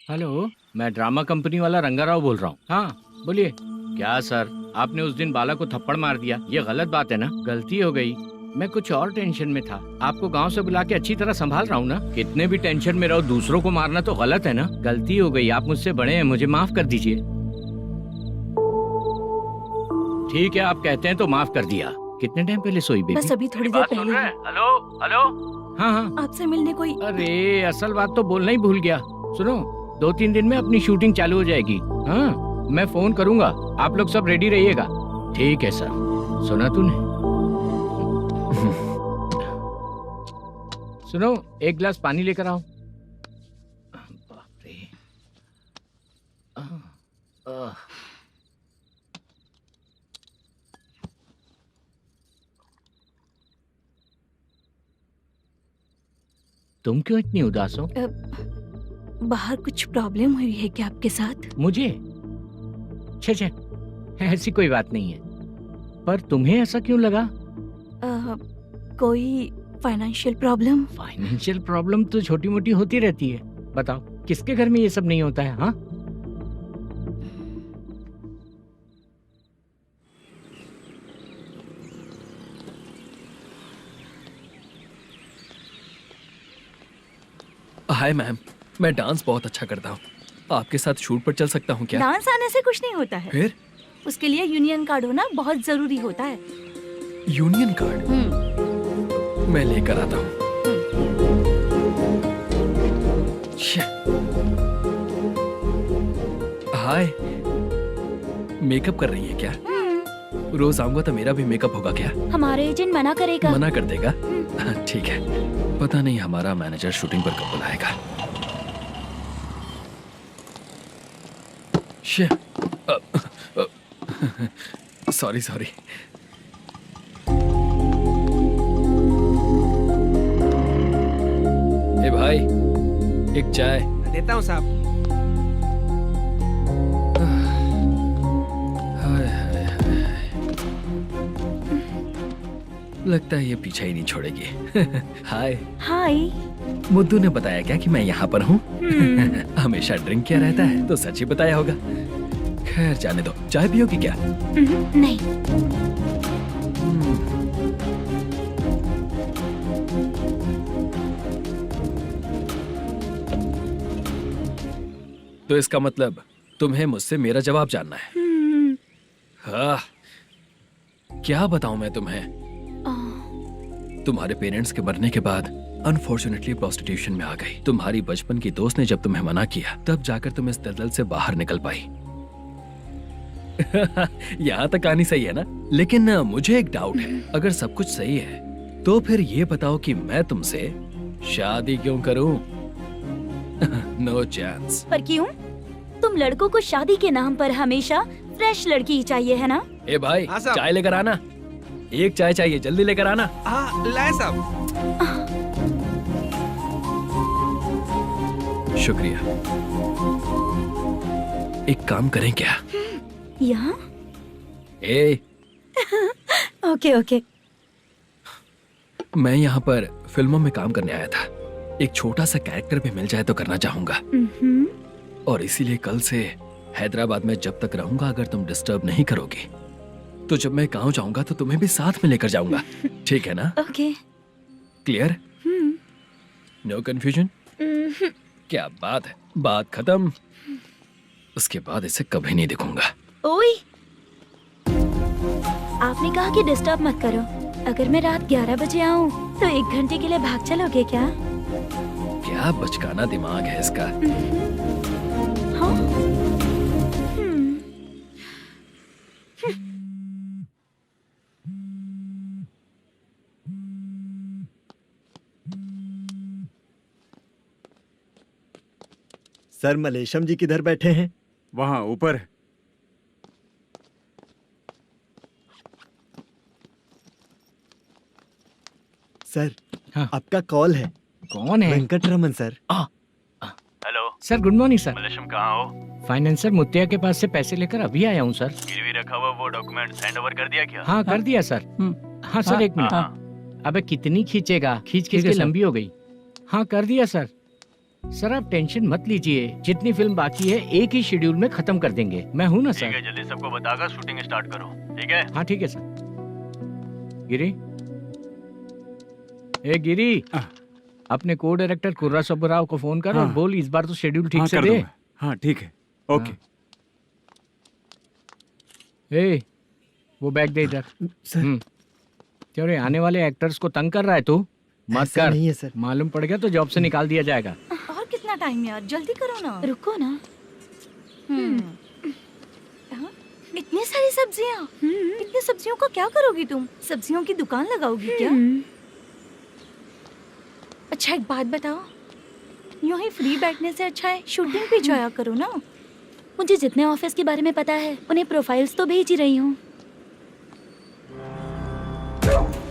E: हेलो, मैं ड्रामा कंपनी वाला रंगाराव बोल रहा हूँ। हाँ बोलिए। क्या सर, आपने उस दिन बाला को थप्पड़ मार दिया, ये गलत बात है ना? गलती हो गई, मैं कुछ और टेंशन में था। आपको गांव से बुला के अच्छी तरह संभाल रहा हूँ ना। कितने भी टेंशन में रहो, दूसरों को मारना तो गलत है ना। गलती हो गई, आप मुझसे बड़े हैं, मुझे माफ कर दीजिए। ठीक है, आप कहते हैं तो माफ कर दिया। कितने टाइम पहले सोई बेबी?
C: बस अभी थोड़ी देर पहले।
E: Hello hello. हाँ हाँ,
C: आपसे मिलने कोई।
E: अरे असल बात तो बोलना ही भूल गया। सुनो, 2-3 दिन में अपनी शूटिंग चालू हो जाएगी। हाँ, मैं फोन करूंगा, आप लोग सब रेडी रहिएगा। ठीक है सर। सुना तूने? सुनो, एक गिलास पानी लेकर आओ। बाप रे। तुम क्यों इतनी उदास हो?
C: बाहर कुछ प्रॉब्लम हुई है क्या आपके साथ?
E: मुझे? छे, ऐसी कोई बात नहीं है। पर तुम्हें ऐसा क्यों लगा?
C: कोई फाइनेंशियल प्रॉब्लम?
E: फाइनेंशियल प्रॉब्लम तो छोटी मोटी होती रहती है। बताओ, किसके घर में ये सब नहीं होता है? हाँ,
F: हाय मैम, मैं डांस बहुत अच्छा करता हूँ। आपके साथ शूट पर चल सकता हूँ क्या?
C: डांस आने से कुछ नहीं होता है।
F: फिर?
C: उसके लिए यूनियन कार्ड होना बहुत जरूरी होता है।
F: Union card? मैं लेकर आता हूँ। हाय, मेकअप कर रही है क्या? रोज आऊंगा तो मेरा भी मेकअप होगा क्या?
C: हमारे एजेंट मना करेगा।
F: मना कर देगा? ठीक है, पता नहीं हमारा मैनेजर शूटिंग पर कब बुलाएगा। सॉरी। ए भाई, एक चाय।
L: देता हूँ साहब।
F: लगता है ये पीछा ही नहीं छोड़ेगी। हाय।
C: हाय।
F: मुद्दू ने बताया क्या कि मैं यहाँ पर हूँ? हमेशा ड्रिंक किया रहता है तो सच ही बताया होगा। खैर जाने दो, चाय पियोगी क्या?
C: नहीं।
F: तो इसका मतलब तुम्हें मुझसे मेरा जवाब जानना है? हाँ, क्या बताऊं मैं तुम्हें? तुम्हारे पेरेंट्स के मरने के बाद अनफॉर्चुनेटली प्रोस्टिट्यूशन में आ गई। तुम्हारी बचपन की दोस्त ने जब तुम्हें मना किया, तब जाकर तुम इस दलदल से बाहर निकल पाई। यहाँ तक कहानी सही है ना? लेकिन मुझे एक डाउट है। अगर सब कुछ सही है तो फिर ये बताओ कि मैं तुमसे शादी क्यों करूं? No chance.
M: पर क्यों? तुम लड़कों को शादी के नाम पर हमेशा फ्रेश लड़की ही चाहिए, है ना?
F: ए भाई, चाय लेकर आना। एक चाय चाहिए, जल्दी लेकर आना।
L: हाँ, लाए साहब।
F: शुक्रिया। एक काम करें क्या?
M: यहाँ?
F: ए,
M: ओके।
F: मैं यहाँ पर फिल्मों में काम करने आया था। एक छोटा सा कैरेक्टर भी मिल जाए तो करना चाहूंगा। और इसीलिए कल से हैदराबाद में जब तक रहूंगा, अगर तुम डिस्टर्ब नहीं करोगे तो जब मैं गांव जाऊंगा तो तुम्हें भी साथ में लेकर जाऊंगा। ठीक है ना?
M: ओके।
F: क्लियर? No confusion? क्या बात है, बात खत्म। उसके बाद इसे कभी नहीं दिखूंगा।
M: ओए, आपने कहा कि डिस्टर्ब मत करो। अगर मैं रात 11 बजे आऊं तो 1 घंटे के लिए भाग चलोगे क्या?
F: क्या बचकाना दिमाग है इसका।
M: हाँ?
G: सर, मलेशम जी किधर बैठे हैं?
A: वहाँ ऊपर।
G: सर,
E: हाँ।
G: आपका कॉल है।
E: कौन है?
G: Venkataraman sir.
K: Hello
E: sir, good morning sir.
K: Malesham, कहाँ हो?
E: फाइनेंसर मुत्तिया के पास से पैसे लेकर अभी आया हूँ सर।
K: गिरवी रखा हुआ वो डॉक्यूमेंट हैंड ओवर कर दिया क्या?
E: हाँ, कर दिया सर। हाँ सर, 1 मिनट। अबे कितनी खींचेगा? खींच के लंबी हो गई। हाँ, कर दिया सर। सर आप टेंशन मत लीजिए, जितनी फिल्म बाकी है एक ही शेड्यूल में खत्म कर देंगे। मैं हूँ ना
K: ठीक
E: सर।
K: है, जल्दी सबको बताकर शूटिंग स्टार्ट करो, ठीक है?
E: हाँ ठीक है सर। गिरी, ए गिरी, अपने को डायरेक्टर कुर्रा सुब्बराव को फोन कर और
A: हाँ।
E: बोल इस बार तो शेड्यूल ठीक
A: हाँ,
E: से
A: कर
E: दे।
A: दूंगा। हाँ ठीक है, ओके।
E: ए, वो बैग दे इधर।
G: सर।
C: क्यों रे, आने वाले एक्टर्स को तंग कर रहा है तू? मत
G: ऐसा
C: कर।
G: नहीं है सर।
C: मालूम पड़ गया तो जॉब से निकाल दिया जाएगा।
O: और कितना टाइम यार, जल्दी करो ना।
M: रुको ना।
O: हाँ? इतनी सारी सब्जियाँ, इतनी सब्जियों का क्या करोगी तुम? सब्जियों की दुकान लगाओगी क्या? अच्छा एक बात बताओ, यूं ही फ्री बैठने से अच्छा है शूटिंग पे जाया करो ना।
M: मुझे जितने ऑफिस के बारे में पता है उन्हें प्रोफाइल्स तो भेज ही रही हूँ।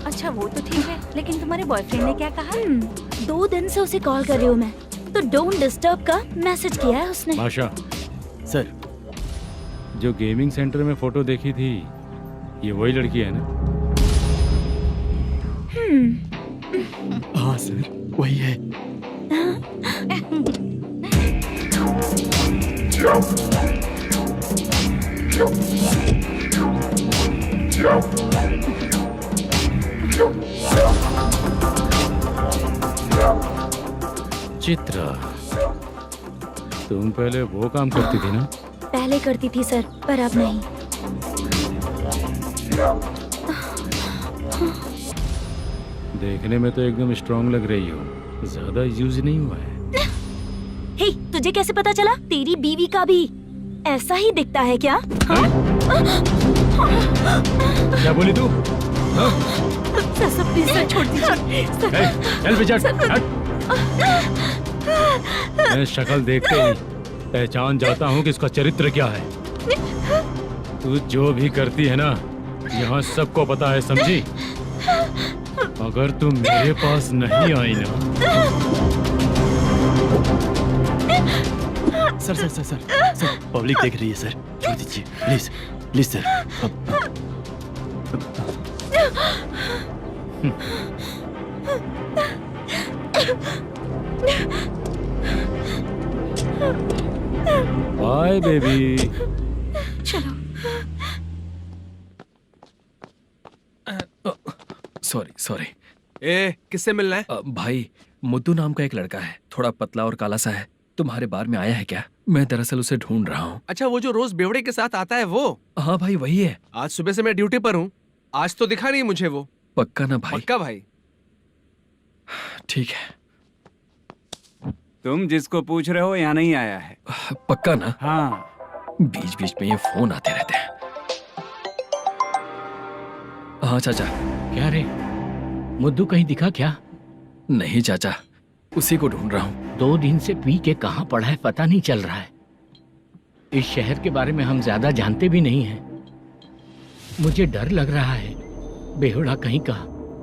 O: अच्छा वो तो ठीक है, लेकिन तुम्हारे बॉयफ्रेंड ने क्या कहा?
M: 2 दिन से उसे कॉल कर रही हूँ मैं, तो डोंट डिस्टर्ब का मैसेज किया है उसने।
B: माशा,
G: सर
B: जो गेमिंग सेंटर में फोटो देखी थी, ये वही लड़की है ना?
G: हाँ सर, वही है।
B: चित्रा, तुम पहले वो काम करती थी ना?
M: पहले करती थी सर, पर अब नहीं।
B: देखने में तो एकदम स्ट्रांग लग रही हो, ज्यादा यूज नहीं हुआ है।
M: हे, तुझे कैसे पता चला? तेरी बीवी का भी ऐसा ही दिखता है क्या?
B: क्या बोली तू?
O: सर प्लीज सर छोड़ दीजिए।
B: चल बेटा, हट। मैं शक्ल देखते ही पहचान जाता हूँ कि इसका चरित्र क्या है। तू जो भी करती है ना, यहाँ सबको पता है, समझी? अगर तू मेरे पास नहीं आई ना।
G: Sir sir sir sir sir, public देख रही है सर, छोड़ दीजिए please please sir.
B: Bye baby.
O: चलो।
F: Sorry sorry.
L: ए, किससे मिलना है?
F: भाई, मुद्दू नाम का एक लड़का है, थोड़ा पतला और काला सा है, तुम्हारे बार में आया है क्या? मैं दरअसल उसे ढूंढ रहा हूँ।
L: अच्छा, वो जो रोज बेवड़े के साथ आता है वो?
F: हाँ भाई, वही है।
L: आज सुबह से मैं ड्यूटी पर हूँ, आज तो दिखा नहीं मुझे वो।
F: पक्का ना भाई?
L: पक्का भाई।
F: ठीक है।
A: तुम जिसको पूछ रहे हो यहाँ नहीं आया है।
F: पक्का ना?
A: हाँ।
F: बीच बीच में ये फोन आते रहते हैं। हाँ चाचा।
C: क्या रे, मुद्दू कहीं दिखा क्या?
F: नहीं चाचा, उसी को ढूंढ रहा हूँ।
C: 2 दिन से पी के कहाँ पड़ा है पता नहीं चल रहा है। इस शहर के बारे में हम ज्यादा जानते भी नहीं हैं। मुझे डर लग रहा है, बेहुड़ा कहीं का।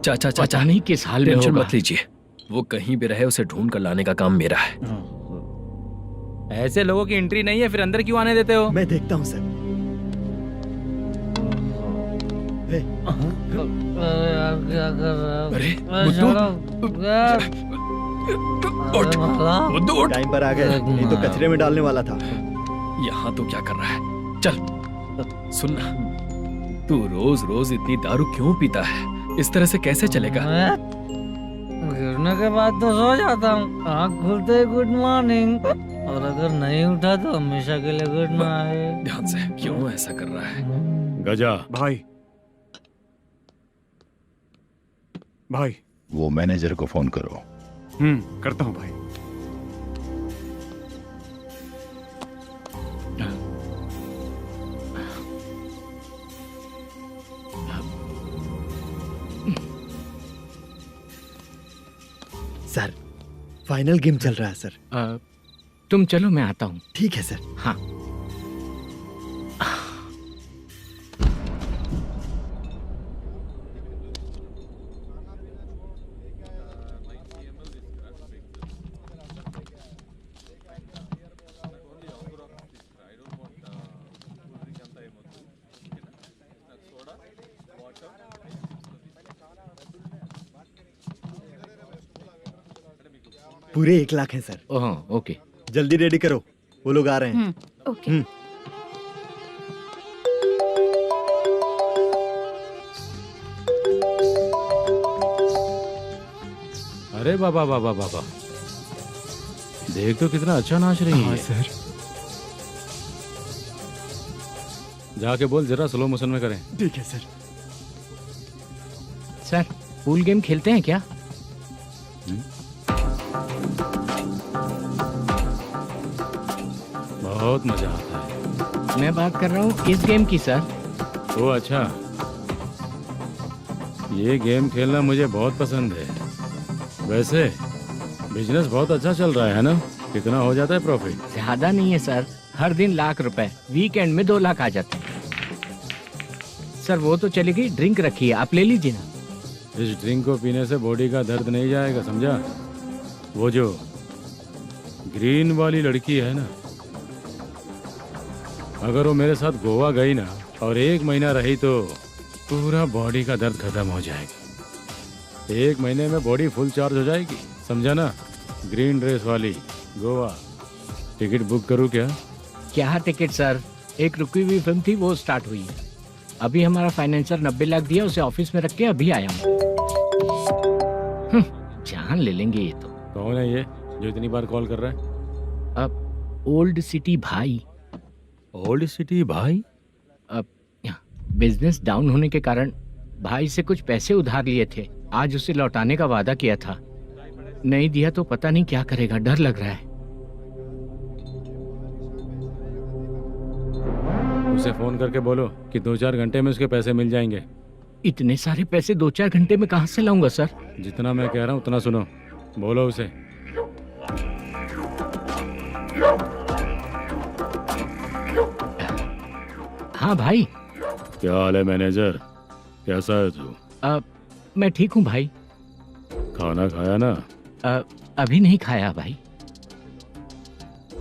F: चाचा चाचा,
C: पता नहीं किस हाल में
F: टेंशन
C: होगा।
F: मत लीजिए, वो कहीं भी रहे उसे ढूंढ कर लाने का काम मेरा है।
N: ऐसे लोगों की एंट्री नहीं है, फिर अंदर क्यों आने देते हो?
G: मैं देखता हूँ सर।
F: अरे मुद्दू, उठ।
G: टाइम पर आ गए, नहीं तो कचरे में डालने वाला था।
F: यहाँ तो क्या कर रहा है? चल सुनना, तू रोज रोज इतनी दारू क्यों पीता है? इस तरह से कैसे चलेगा?
D: गिरने के बाद तो सो जाता हूँ, आँख खुलते ही गुड मॉर्निंग, और अगर नहीं उठा तो हमेशा के लिए गुड नाइट।
F: ध्यान से, क्यों ऐसा कर रहा है?
B: गजा
A: भाई, भाई
P: वो मैनेजर को फोन करो।
A: करता हूँ भाई।
G: सर, फाइनल गेम चल रहा है सर।
C: तुम चलो, मैं आता हूँ।
G: ठीक है सर।
C: हाँ।
G: पूरे 1 लाख है सर।
E: Oh okay.
G: जल्दी रेडी करो, वो लोग आ रहे हैं।
C: ओके।
B: अरे बाबा बाबा बाबा, देख तो कितना अच्छा नाच रही है।
A: सर।
B: जाके बोल जरा स्लो मोशन में करें।
A: ठीक है सर।
E: सर पूल गेम खेलते हैं क्या?
B: बहुत मजा आता है।
E: मैं बात कर रहा हूँ इस गेम की सर।
B: ओ अच्छा, ये गेम खेलना मुझे बहुत पसंद है। वैसे बिजनेस बहुत अच्छा चल रहा है ना? कितना हो जाता है प्रॉफिट?
E: ज्यादा नहीं है सर, हर दिन लाख रुपए, वीकेंड में 2 लाख आ जाते हैं। सर वो तो चलेगी, ड्रिंक रखी है, आप ले लीजिए ना।
B: इस ड्रिंक को पीने से बॉडी का दर्द नहीं जाएगा, समझा? वो जो ग्रीन वाली लड़की है ना, अगर वो मेरे साथ गोवा गई ना और 1 महीना रही तो पूरा बॉडी का दर्द खत्म हो जाएगा। 1 महीने में बॉडी फुल चार्ज हो जाएगी, समझा ना? ग्रीन ड्रेस वाली गोवा। टिकट बुक करूँ क्या?
E: क्या टिकट सर, एक रुकी हुई फिल्म थी वो स्टार्ट हुई है। अभी हमारा फाइनेंसर 90 लाख दिया, उसे ऑफिस में रख के अभी आया हूँ। जान ले लेंगे ये तो।
B: कौन है ये जो इतनी बार कॉल कर रहा है?
E: अब ओल्ड सिटी भाई।
B: ओल्ड सिटी भाई?
E: अब बिजनेस डाउन होने के कारण भाई से कुछ पैसे उधार लिए थे, आज उसे लौटाने का वादा किया था। नहीं दिया तो पता नहीं क्या करेगा, डर लग रहा है।
B: उसे फोन करके बोलो कि 2-4 घंटे में उसके पैसे मिल जाएंगे।
E: इतने सारे पैसे 2-4 घंटे में कहाँ से लाऊंगा सर?
B: जितना मैं कह रहा हूँ उतना सुनो, बोलो उसे।
E: हाँ भाई।
B: क्या हाल है मैनेजर, कैसा है तू?
E: मैं ठीक हूँ भाई।
B: खाना खाया ना?
E: अभी नहीं खाया भाई।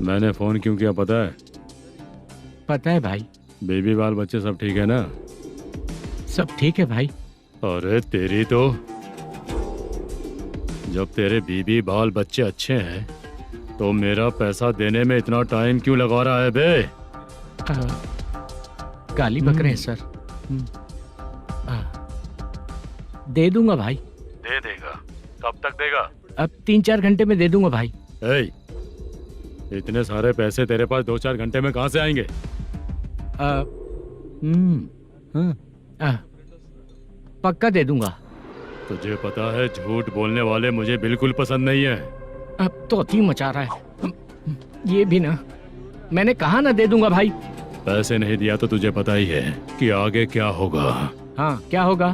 B: मैंने फोन क्यों किया पता है?
E: पता है भाई।
B: बेबी बाल बच्चे सब ठीक है ना?
E: सब ठीक है भाई।
B: अरे तेरी तो, जब तेरे बीबी बाल बच्चे अच्छे हैं तो मेरा पैसा देने में इतना टाइम क्यों लगा रहा है बे?
E: गाली बक रहे हैं सर। दे दूंगा भाई।
B: दे देगा? कब तक देगा?
E: अब 3-4 घंटे में दे दूंगा भाई।
B: इतने सारे पैसे तेरे पास 2-4 घंटे में कहाँ से आएंगे?
E: पक्का दे दूंगा।
B: तुझे पता है झूठ बोलने वाले मुझे बिल्कुल पसंद नहीं है।
E: अब तोती मचा रहा है ये भी ना। मैंने कहा ना दे दूंगा भाई।
B: पैसे नहीं दिया तो तुझे पता ही है कि आगे क्या होगा।
E: हाँ क्या होगा?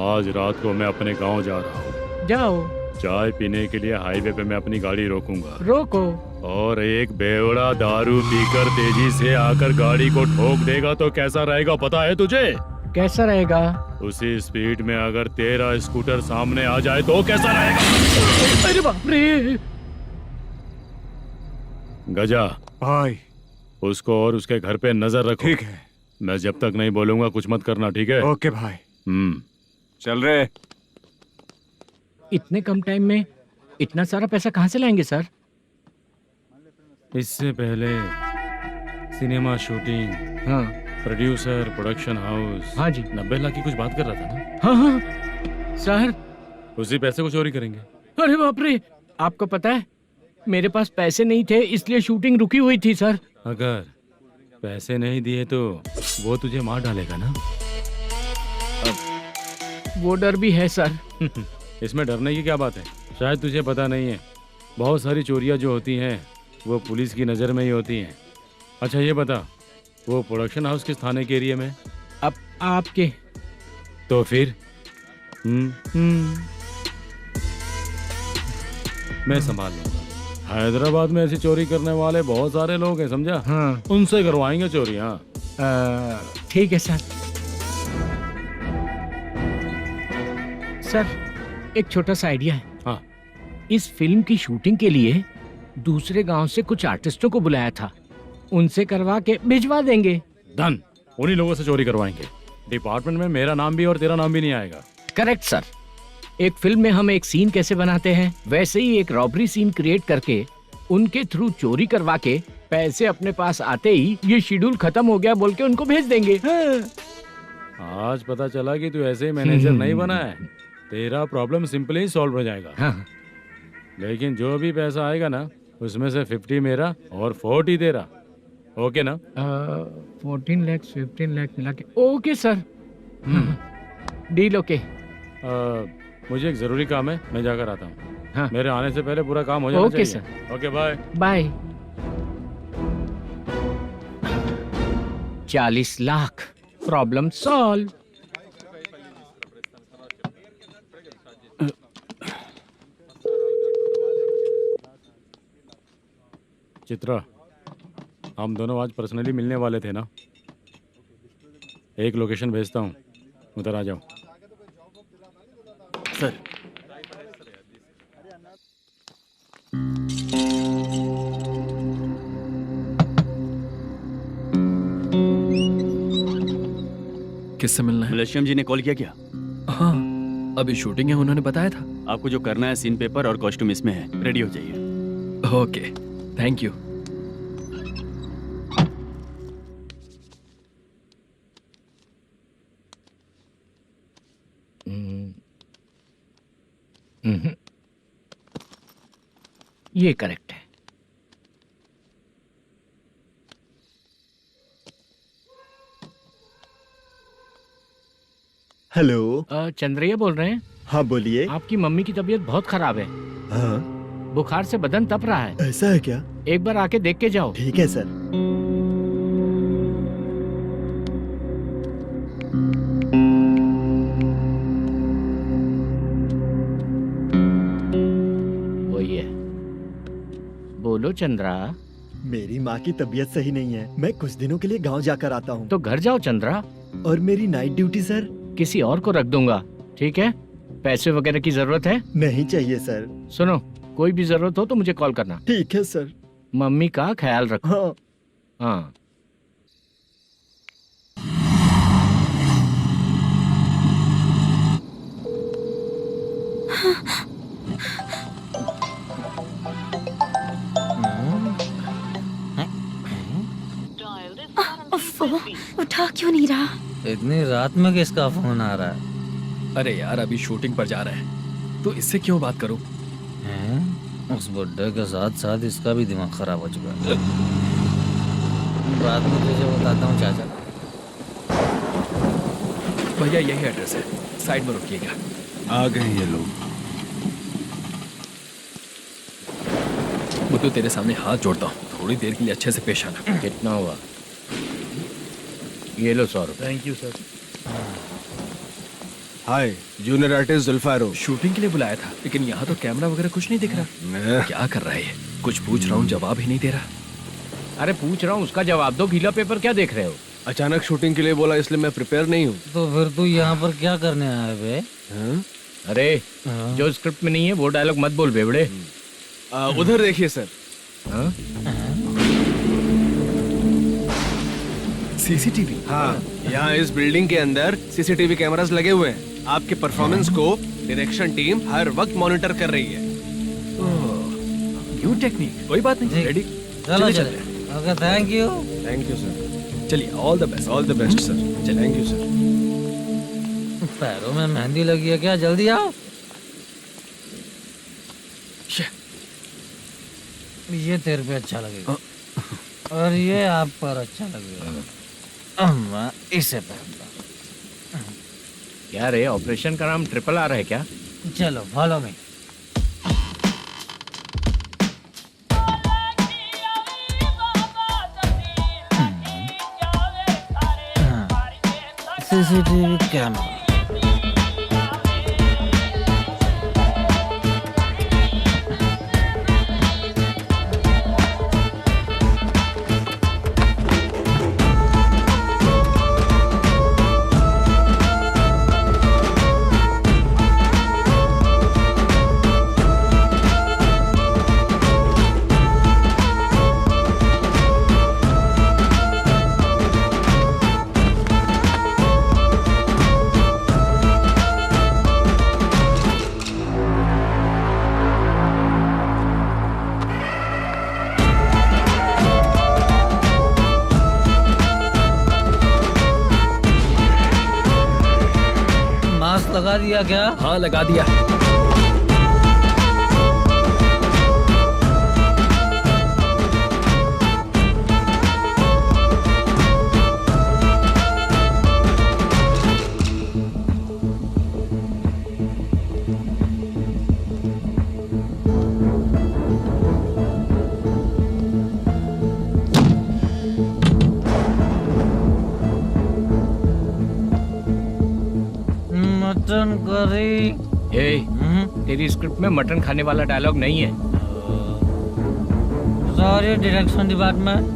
B: आज रात को मैं अपने गांव जा रहा हूँ।
E: जाओ।
B: चाय पीने के लिए हाईवे पे मैं अपनी गाड़ी रोकूंगा।
E: रोको।
B: और एक बेवड़ा दारू पीकर तेजी से आकर गाड़ी को ठोक देगा तो कैसा रहेगा पता है तुझे?
E: कैसा रहेगा?
B: उसी स्पीड में अगर तेरा स्कूटर सामने आ जाए तो कैसा रहेगा?
E: अरे बाप रे।
B: गजा
A: भाई,
B: उसको और उसके घर पे नजर रखो।
A: ठीक है।
B: मैं जब तक नहीं बोलूंगा कुछ मत करना, ठीक है?
A: ओके भाई। चल रहे।
E: इतने कम टाइम में इतना सारा पैसा कहाँ से लाएंगे सर?
B: इससे पहले सिनेमा शूटिंग,
E: हाँ,
B: प्रोड्यूसर, प्रोडक्शन हाउस।
E: हाँ जी।
B: 90 लाख की कुछ बात कर रहा था ना?
E: हाँ हाँ सर।
B: उसी पैसे को चोरी करेंगे।
E: अरे बाप रे, आपको पता है मेरे पास पैसे नहीं थे इसलिए शूटिंग रुकी हुई थी सर।
B: अगर पैसे नहीं दिए तो वो तुझे मार डालेगा ना?
E: वो डर भी है सर।
B: इसमें डरने की क्या बात है? शायद तुझे पता नहीं है, बहुत सारी चोरियां जो होती हैं वो पुलिस की नज़र में ही होती हैं। अच्छा ये बता, वो प्रोडक्शन हाउस किस थाने के एरिया में?
E: अब आपके।
B: तो फिर मैं संभाल लूंगा। हैदराबाद में ऐसी चोरी करने वाले बहुत सारे लोग हैं, समझा?
E: हाँ।
B: उनसे करवाएंगे चोरी। हाँ
E: ठीक है सर। सर एक छोटा सा आइडिया है।
B: हाँ।
E: इस फिल्म की शूटिंग के लिए दूसरे गांव से कुछ आर्टिस्टों को बुलाया था, उनसे करवा के भिजवा देंगे।
B: डन, उन्हीं लोगों से चोरी करवाएंगे। डिपार्टमेंट में मेरा नाम भी और तेरा नाम भी नहीं आएगा।
E: Correct sir. एक फिल्म में हम एक सीन कैसे बनाते हैं, वैसे ही एक रॉबरी सीन क्रिएट करके उनके थ्रू चोरी करवा के पैसे अपने पास आते ही ये शेड्यूल खत्म हो गया बोल के उनको भेज देंगे।
B: आज पता चला कि तू ऐसे ही मैनेजर नहीं बना है। तेरा प्रॉब्लम सिंपली ही सॉल्व हो जाएगा।
E: हाँ।
B: लेकिन जो भी पैसा आएगा ना, उसमें से 50 मेरा और 40 तेरा। ओके ना?
E: 14 लाख 15 लाख मिला के ओके सर। Deal okay.
B: मुझे एक जरूरी काम है, मैं जाकर आता हूँ।
E: हाँ।
B: मेरे आने से पहले पूरा काम हो जाना
E: ओके
B: चाहिए।
E: Sir.
B: Okay bye
E: bye. 40 lakh problem solve.
B: Chitra, हम दोनों आज पर्सनली मिलने वाले थे ना? एक लोकेशन भेजता हूँ, उधर आ जाओ।
J: सर
F: किससे मिलना है?
J: मलेशियम जी ने कॉल किया क्या?
F: हाँ, अभी शूटिंग है, उन्होंने बताया था।
J: आपको जो करना है, सीन पेपर और कॉस्ट्यूम इसमें है, रेडी हो जाइए।
F: Okay, thank you.
E: ये करेक्ट है।
G: हेलो।
E: चंद्रैया बोल रहे हैं?
G: हाँ बोलिए।
E: आपकी मम्मी की तबीयत बहुत खराब है।
G: हाँ।
E: बुखार से बदन तप रहा है।
G: ऐसा है क्या?
E: एक बार आके देख के जाओ।
G: ठीक है सर।
E: वही है। बोलो चंद्रा।
G: मेरी माँ की तबीयत सही नहीं है, मैं कुछ दिनों के लिए गांव जाकर आता हूँ।
E: तो घर जाओ चंद्रा।
G: और मेरी नाइट ड्यूटी सर?
E: किसी और को रख दूंगा, ठीक है? पैसे वगैरह की जरूरत है?
G: नहीं चाहिए सर।
E: सुनो, कोई भी जरूरत हो तो मुझे कॉल करना।
G: ठीक है सर।
E: मम्मी का ख्याल रखो।
G: हाँ।
E: हाँ।
O: उठा क्यों नहीं रहा?
D: इतनी रात में किसका फोन आ रहा है?
F: अरे यार, अभी शूटिंग पर जा रहे हैं, तो इससे क्यों बात करूं?
D: उस बुड्ढे के साथ साथ इसका भी दिमाग खराब हो चुका है। रात में तुझे बताता हूँ चाचा।
F: भैया यही एड्रेस है, साइड में रुकिएगा।
L: आ गए ये लोग।
F: मुझे तेरे सामने हाथ जोड़ता हूँ, थोड़ी देर के लिए अच्छे से पेश आना।
E: कितना हुआ? ये लो 100 रुपए।
I: Thank you sir.
L: Hi, junior artist जुल्फारो।
F: शूटिंग के लिए बुलाया था, लेकिन यहाँ तो कैमरा वगैरह कुछ नहीं दिख रहा। क्या कर रहा है ये? कुछ पूछ रहा हूँ, जवाब ही नहीं दे रहा।
E: अरे पूछ रहा हूँ, उसका जवाब दो। गीला पेपर क्या देख रहे हो?
L: अचानक शूटिंग के लिए बोला, इसलिए मैं प्रिपेयर नहीं हूँ।
D: तो फिर तू यहाँ पर क्या करने आया बे?
E: अरे जो स्क्रिप्ट में नहीं है वो डायलॉग मत बोल बेवड़े।
L: उधर देखिए सर।
F: सीसीटीवी?
L: हाँ, यहाँ इस बिल्डिंग के अंदर सीसीटीवी कैमरास लगे हुए हैं। आपके परफॉर्मेंस को डायरेक्शन टीम हर वक्त मॉनिटर कर रही है।
F: न्यू टेक्निक, कोई बात नहीं। रेडी?
D: चलो चले। Okay, thank you.
L: Thank you sir.
F: चलिए, all the best.
L: All the best sir. Thank you sir.
D: पैरों में मेहंदी लगी है क्या? जल्दी आओ। ये तेरे पे अच्छा लगेगा और ये आप पर अच्छा लगेगा। मैं इसे पहनता।
E: क्या रे, ऑपरेशन का नाम ट्रिपल आर है क्या?
D: चलो फॉलो मी। CCTV camera. लगा दिया क्या?
F: हाँ लगा दिया।
D: Mutton curry.
E: तेरी स्क्रिप्ट में मटन खाने वाला डायलॉग नहीं है।
D: Sorry direction department.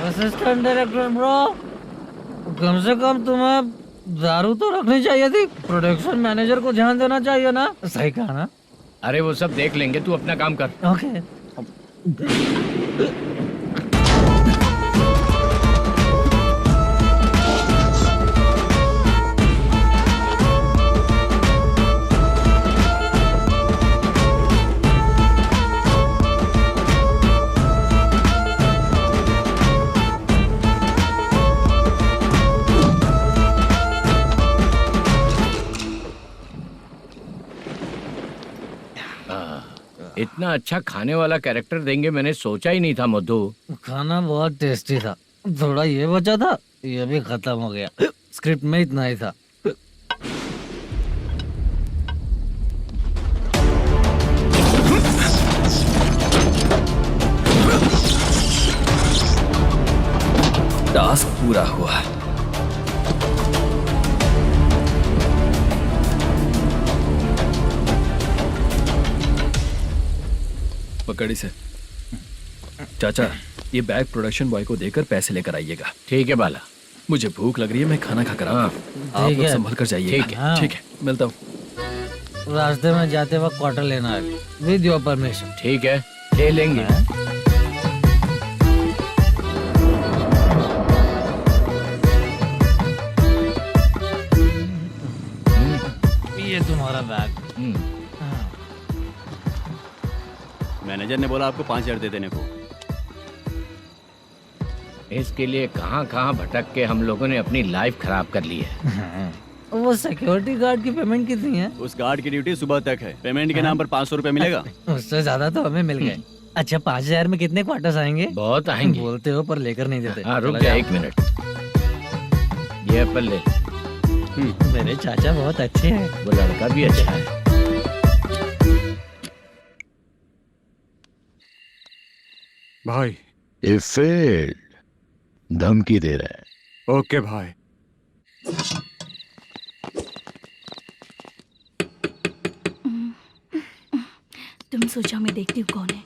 D: Assistant director bro, कम से कम तुम्हें दारू तो रखनी चाहिए थी। प्रोडक्शन मैनेजर को ध्यान देना चाहिए ना। सही कहा ना?
E: अरे वो सब देख लेंगे, तू अपना काम कर।
D: ओके।
E: इतना अच्छा खाने वाला कैरेक्टर देंगे मैंने सोचा ही नहीं था मधु।
D: खाना बहुत टेस्टी था। थोड़ा ये बचा था, ये भी खत्म हो गया। स्क्रिप्ट में इतना ही था।
F: टास्क पूरा हुआ। पकड़ी से। चाचा, ये बैग प्रोडक्शन बॉय को देकर पैसे लेकर आइएगा।
E: ठीक है बाला।
F: मुझे भूख लग रही है, मैं खाना खाकर आता हूँ। आप लोग संभल कर जाइए।
E: ठीक है।
F: ठीक है, मिलता हूँ।
D: रास्ते में जाते वक्त क्वार्टर लेना है, विद योर परमिशन।
E: ठीक है, ले लेंगे।
D: ये तुम्हारा बैग।
J: मैनेजर ने बोला आपको 5,000 दे देने को।
E: इसके लिए कहाँ कहाँ भटक के हम लोगों ने अपनी लाइफ खराब कर ली है।
D: वो सिक्योरिटी गार्ड की पेमेंट कितनी है?
J: उस गार्ड की ड्यूटी सुबह तक है। पेमेंट के नाम पर 500 रुपए मिलेगा।
D: उससे ज्यादा तो हमें मिल गए। अच्छा 5,000 में कितने क्वार्टर्स आएंगे?
E: बहुत आएंगे।
D: बोलते हो पर लेकर नहीं देते।
E: हाँ रुक जा 1 मिनट। ये एप्पल ले।
D: मेरे चाचा बहुत अच्छे हैं।
E: वो लड़का भी अच्छा है।
A: भाई
P: ये फेल्ड। धमकी दे रहा है।
A: ओके भाई।
C: तुम सोचो मैं देखती हूँ कौन है।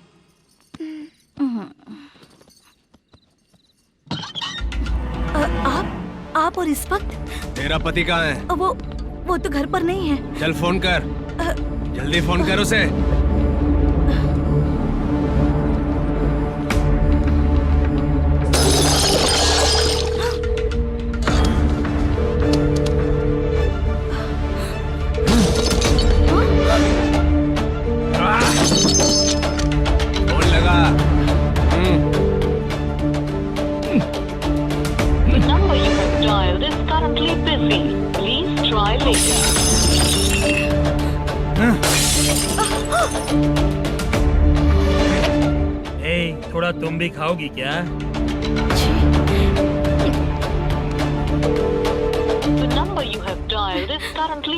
C: आप और इस वक्त?
L: तेरा पति कहाँ है?
C: वो तो घर पर नहीं है।
L: चल फोन कर। जल्दी फोन कर उसे।
I: थोड़ा तुम भी खाओगी क्या?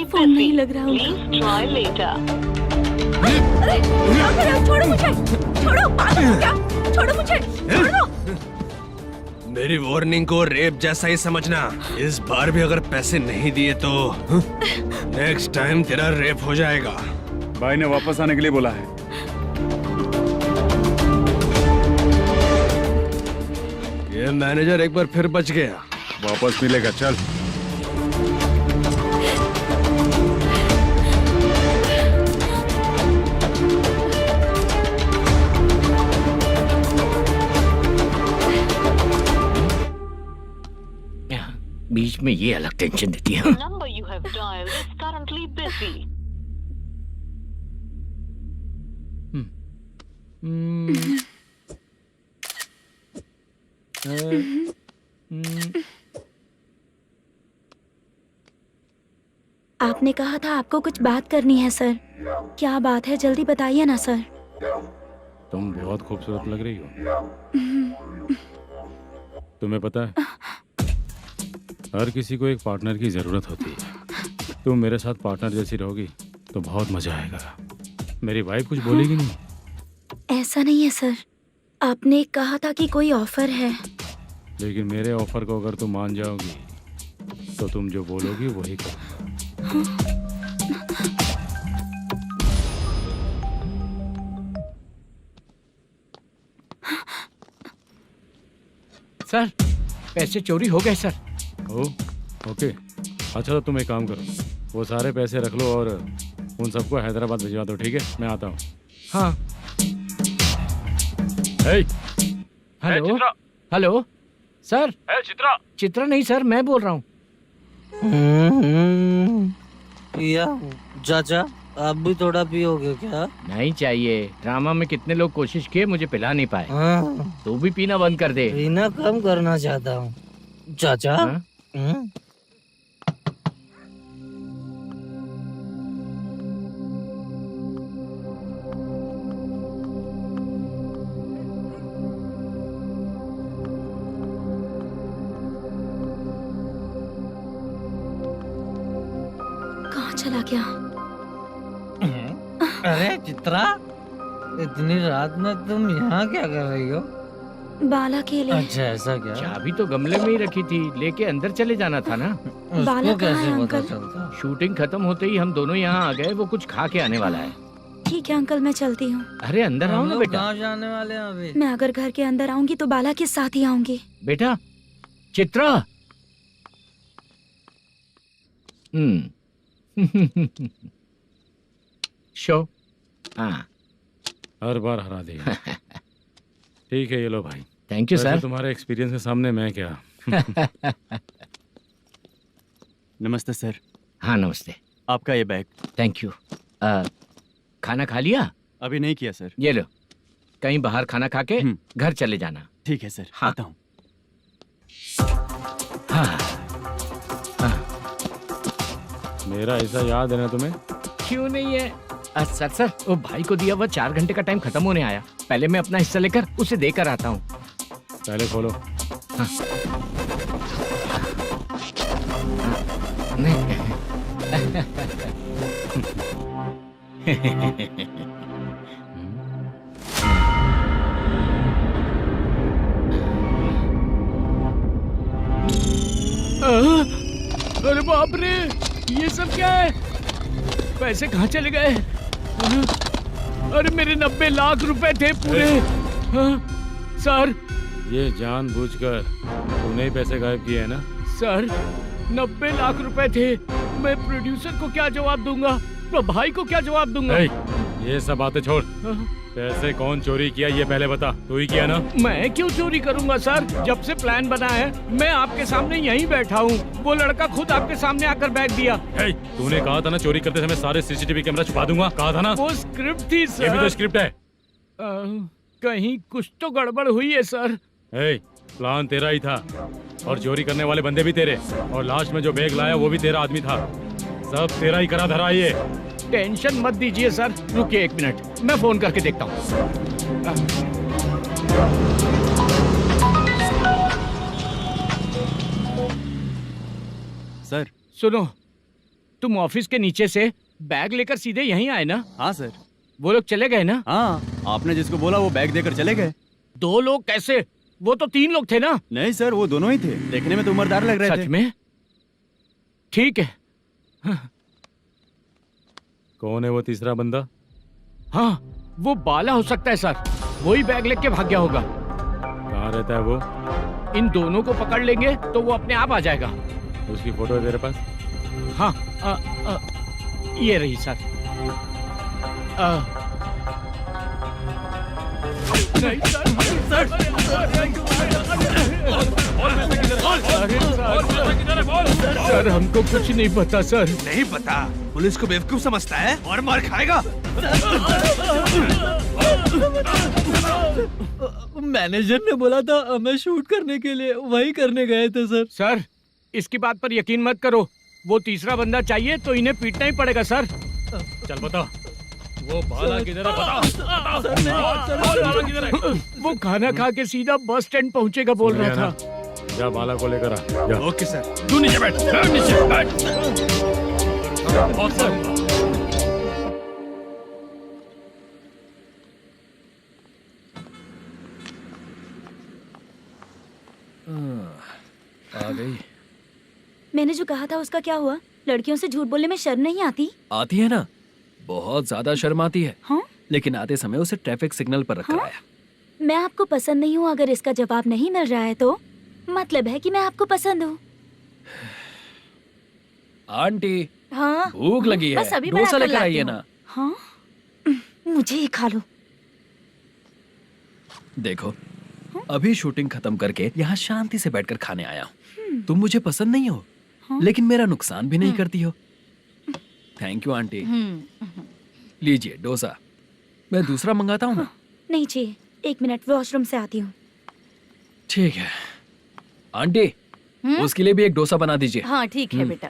C: फोन नहीं लग रहा होगा। अरे छोड़ो मुझे, छोड़ो, पागल हो क्या? छोड़ो मुझे, छोड़ो।
L: मेरी वार्निंग को रेप जैसा ही समझना। इस बार भी अगर पैसे नहीं दिए तो नेक्स्ट टाइम तेरा रेप हो जाएगा।
A: भाई ने वापस आने के लिए बोला है।
L: ये मैनेजर एक बार फिर बच गया।
A: वापस मिलेगा, चल।
E: बीच में ये अलग टेंशन देती है।
Q: number you have dialed is currently busy.
O: आपने कहा था आपको कुछ बात करनी है सर। क्या बात है, जल्दी बताइए ना सर।
B: तुम बहुत खूबसूरत लग रही हो। तुम्हें पता है, हर किसी को एक पार्टनर की जरूरत होती है। तुम मेरे साथ पार्टनर जैसी रहोगी तो बहुत मजा आएगा। मेरी वाइफ कुछ बोलेगी नहीं?
O: ऐसा नहीं है सर, आपने कहा था कि कोई ऑफर है।
B: लेकिन मेरे ऑफर को अगर तुम मान जाओगी तो तुम जो बोलोगी वही करो।
E: सर, पैसे चोरी हो गए सर।
B: ओके, अच्छा तो तुम एक काम करो, वो सारे पैसे रख लो और उन सबको हैदराबाद भिजवा दो, ठीक है? मैं आता हूँ।
E: हाँ। Hello hello sir.
I: Chitra?
E: Chitra नहीं सर, मैं बोल रहा हूँ।
D: या चाचा, आप भी थोड़ा पियोगे क्या?
E: नहीं चाहिए। ड्रामा में कितने लोग कोशिश किए, मुझे पिला नहीं पाए। तू भी पीना बंद कर दे।
D: पीना कम करना चाहता हूँ चाचा।
O: कहाँ चला गया?
D: अरे चित्रा, इतनी रात में तुम यहाँ क्या कर रही हो?
O: बाला के लिए।
D: अच्छा ऐसा क्या?
E: चाबी तो गमले में ही रखी थी, लेके अंदर चले जाना था ना।
O: बाला कहाँ है
D: कैसे पता
O: अंकल?
D: चलता?
E: शूटिंग खत्म होते ही हम दोनों यहाँ आ गए। वो कुछ खा के आने वाला है।
O: ठीक है अंकल, मैं चलती हूँ।
E: अरे अंदर आओ ना बेटा।
D: कहाँ जाने वाले हैं अभी?
O: मैं अगर घर के अंदर आऊंगी तो बाला के साथ ही आऊंगी।
E: बेटा, चित्रा। शो। हाँ,
B: हर बार हरा देगा। ठीक है, ये लो भाई।
E: Thank you sir.
B: तुम्हारे एक्सपीरियंस के सामने मैं क्या।
J: नमस्ते सर।
E: हाँ नमस्ते।
J: आपका ये बैग।
E: Thank you. खाना खा लिया?
J: अभी नहीं किया सर।
E: ये लो, कहीं बाहर खाना खा के घर चले जाना।
J: ठीक है सर।
E: हाँ।
J: आता हूँ।
E: हाँ।
B: मेरा ऐसा याद है ना तुम्हें?
E: क्यों नहीं है सर, वो भाई को दिया हुआ 4 घंटे का टाइम खत्म होने आया। पहले मैं अपना हिस्सा लेकर उसे देकर आता हूँ।
B: पहले खोलो।
E: हाँ। अरे बाप रे, ये सब क्या है? पैसे कहाँ चले गए? अरे मेरे 90 लाख रुपए थे पूरे। सर,
B: ये जानबूझकर तूने ही पैसे गायब किए हैं ना?
E: सर, 90 लाख रुपए थे। मैं प्रोड्यूसर को क्या जवाब दूंगा? तो भाई को क्या जवाब दूंगा?
B: ये सब बातें छोड़। पैसे कौन चोरी किया ये पहले बता। तू ही किया ना?
E: मैं क्यों चोरी करूंगा सर? जब से प्लान बना है मैं आपके सामने यहीं बैठा हूँ। वो लड़का खुद आपके सामने आकर बैग दिया।
B: तूने कहा था ना चोरी करते समय सारे सीसीटीवी कैमरा छुपा दूंगा, कहा था ना?
E: वो स्क्रिप्ट थी सर।
B: ये भी तो स्क्रिप्ट है।
E: कहीं कुछ तो गड़बड़ हुई है सर।
B: प्लान तेरा ही था और चोरी करने वाले बंदे भी तेरे, और लास्ट में जो बैग लाया वो भी तेरा आदमी था। सब तेरा ही करा धरा ये।
E: टेंशन मत दीजिए सर, रुकिए 1 मिनट, मैं फोन करके देखता हूँ।
J: सर
E: सुनो, तुम ऑफिस के नीचे से बैग लेकर सीधे यहीं आए ना?
J: हाँ सर।
E: वो लोग चले गए ना?
J: हाँ, आपने जिसको बोला वो बैग देकर चले गए।
E: 2 लोग कैसे? वो तो 3 लोग थे ना?
J: नहीं सर, वो दोनों ही थे। देखने में तो उम्रदार लग रहे थे।
E: सच में? ठीक है।
B: कौन है वो तीसरा बंदा?
E: हाँ, वो बाला हो सकता है सर। वही बैग लेके भाग गया होगा।
B: कहाँ रहता है वो?
E: इन दोनों को पकड़ लेंगे तो वो अपने आप आ जाएगा।
B: उसकी फोटो है तेरे पास?
E: हाँ, ये रही सर। नहीं सर, हमको कुछ नहीं पता सर।
L: नहीं पता? पुलिस को बेवकूफ समझता है और मार खाएगा।
D: मैनेजर ने बोला था हमें शूट करने के लिए, वही करने गए थे सर।
E: सर, इसकी बात पर यकीन मत करो। वो तीसरा बंदा चाहिए तो इन्हें पीटना ही पड़ेगा सर।
B: चल बता, वो बाला किधर है? बता। बाला किधर है?
E: वो खाना खा के सीधा बस स्टैंड पहुंचेगा बोल रहा था।
B: जा बाला को लेकर आ। जा।
L: Okay sir.
B: तू नीचे बैठ, नीचे बैठ। बहुत सर।
F: आ गई।
O: मैंने जो कहा था उसका क्या हुआ? लड़कियों से झूठ बोलने में शर्म नहीं आती?
F: आती है ना, बहुत ज्यादा शर्म आती है।
O: हाँ?
F: लेकिन आते समय उसे ट्रैफिक सिग्नल पर रखकर आया।
O: मैं आपको पसंद नहीं हूँ अगर इसका जवाब नहीं मिल रहा है तो मतलब है कि मैं आपको पसंद हूँ।
F: आंटी,
O: हाँ?
F: भूख लगी है,
O: बस अभी
F: डोसा
O: बनाकर
F: लेकर
O: लाती
F: आइए
O: हूँ।
F: ना।
O: हाँ? मुझे ही खा लो।
F: देखो, अभी शूटिंग खत्म करके यहाँ शांति से बैठकर खाने आया हूँ। तुम मुझे पसंद नहीं हो, लेकिन मेरा नुकसान भी नहीं करती हो। Thank you aunty. लीजिए डोसा। मैं दूसरा मंगाता हूँ ना?
O: नहीं चाहिए, 1 मिनट वॉशरूम से आती हूँ।
F: ठीक है आंटी, उसके लिए भी एक डोसा बना दीजिए।
C: हाँ ठीक है बेटा।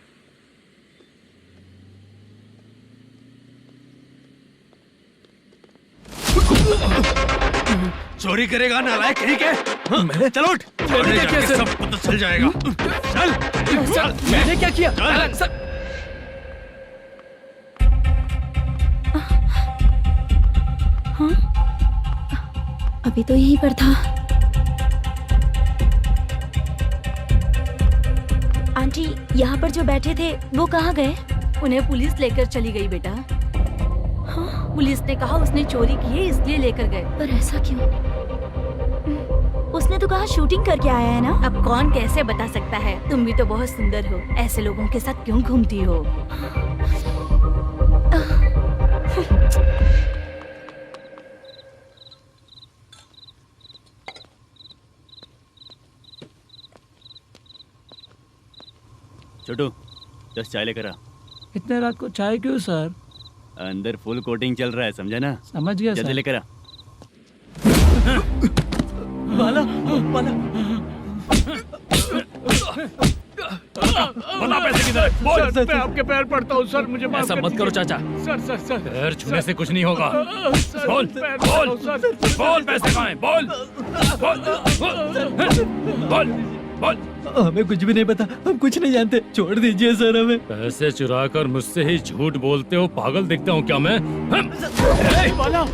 L: चोरी करेगा नालायक कहीं के? हाँ, चल उठ।
F: मैंने क्या किया सर?
L: सब पता चल जाएगा। चल।
F: सर, मैंने क्या किया? सर।
O: हाँ? अभी तो यहीं पर था। आंटी, यहाँ पर जो बैठे थे वो कहाँ गए?
C: उन्हें पुलिस लेकर चली गई बेटा। हाँ? पुलिस ने कहा उसने चोरी की है इसलिए लेकर गए।
O: पर ऐसा क्यों? उसने तो कहा शूटिंग करके आया है ना।
C: अब कौन कैसे बता सकता है? तुम भी तो बहुत सुंदर हो, ऐसे लोगों के साथ क्यों घूमती हो?
J: छोटू, 10 चाय लेकर आ।
D: इतने रात को चाय क्यों सर?
J: अंदर फुल कोटिंग चल रहा है, समझा ना?
D: समझ गया
J: जल्दी
D: सर।
J: लेकर आ।
D: बाला, बाला।
B: बता पैसे किधर है? बोल।
E: सर, मैं आपके पैर पड़ता हूँ सर, मुझे माफ
F: ऐसा
E: कर
F: मत करो
E: दीजिए।
F: चाचा।
E: सर सर सर,
B: पैर छूने से कुछ नहीं होगा।
E: सर,
B: बोल,
E: पैर
B: बोल,
E: पड़ता हूँ, सर।
B: बोल पैसे कहाँ हैं? बोल, बोल, बोल, बोल।
D: हमें कुछ भी नहीं पता, हम कुछ नहीं जानते, छोड़ दीजिए सर हमें।
B: पैसे चुरा कर मुझसे ही झूठ बोलते हो, पागल दिखता हूँ क्या मैं?
E: बाला,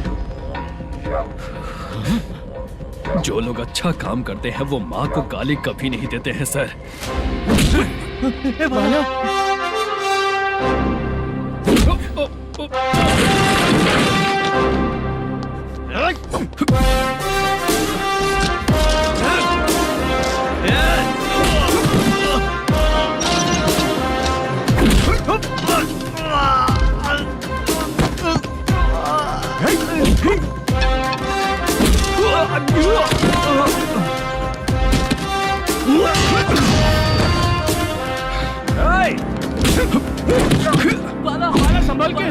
F: जो लोग अच्छा काम करते हैं वो माँ को गाली कभी नहीं देते हैं सर।
D: बाला।
E: बाला, बाला संभल के।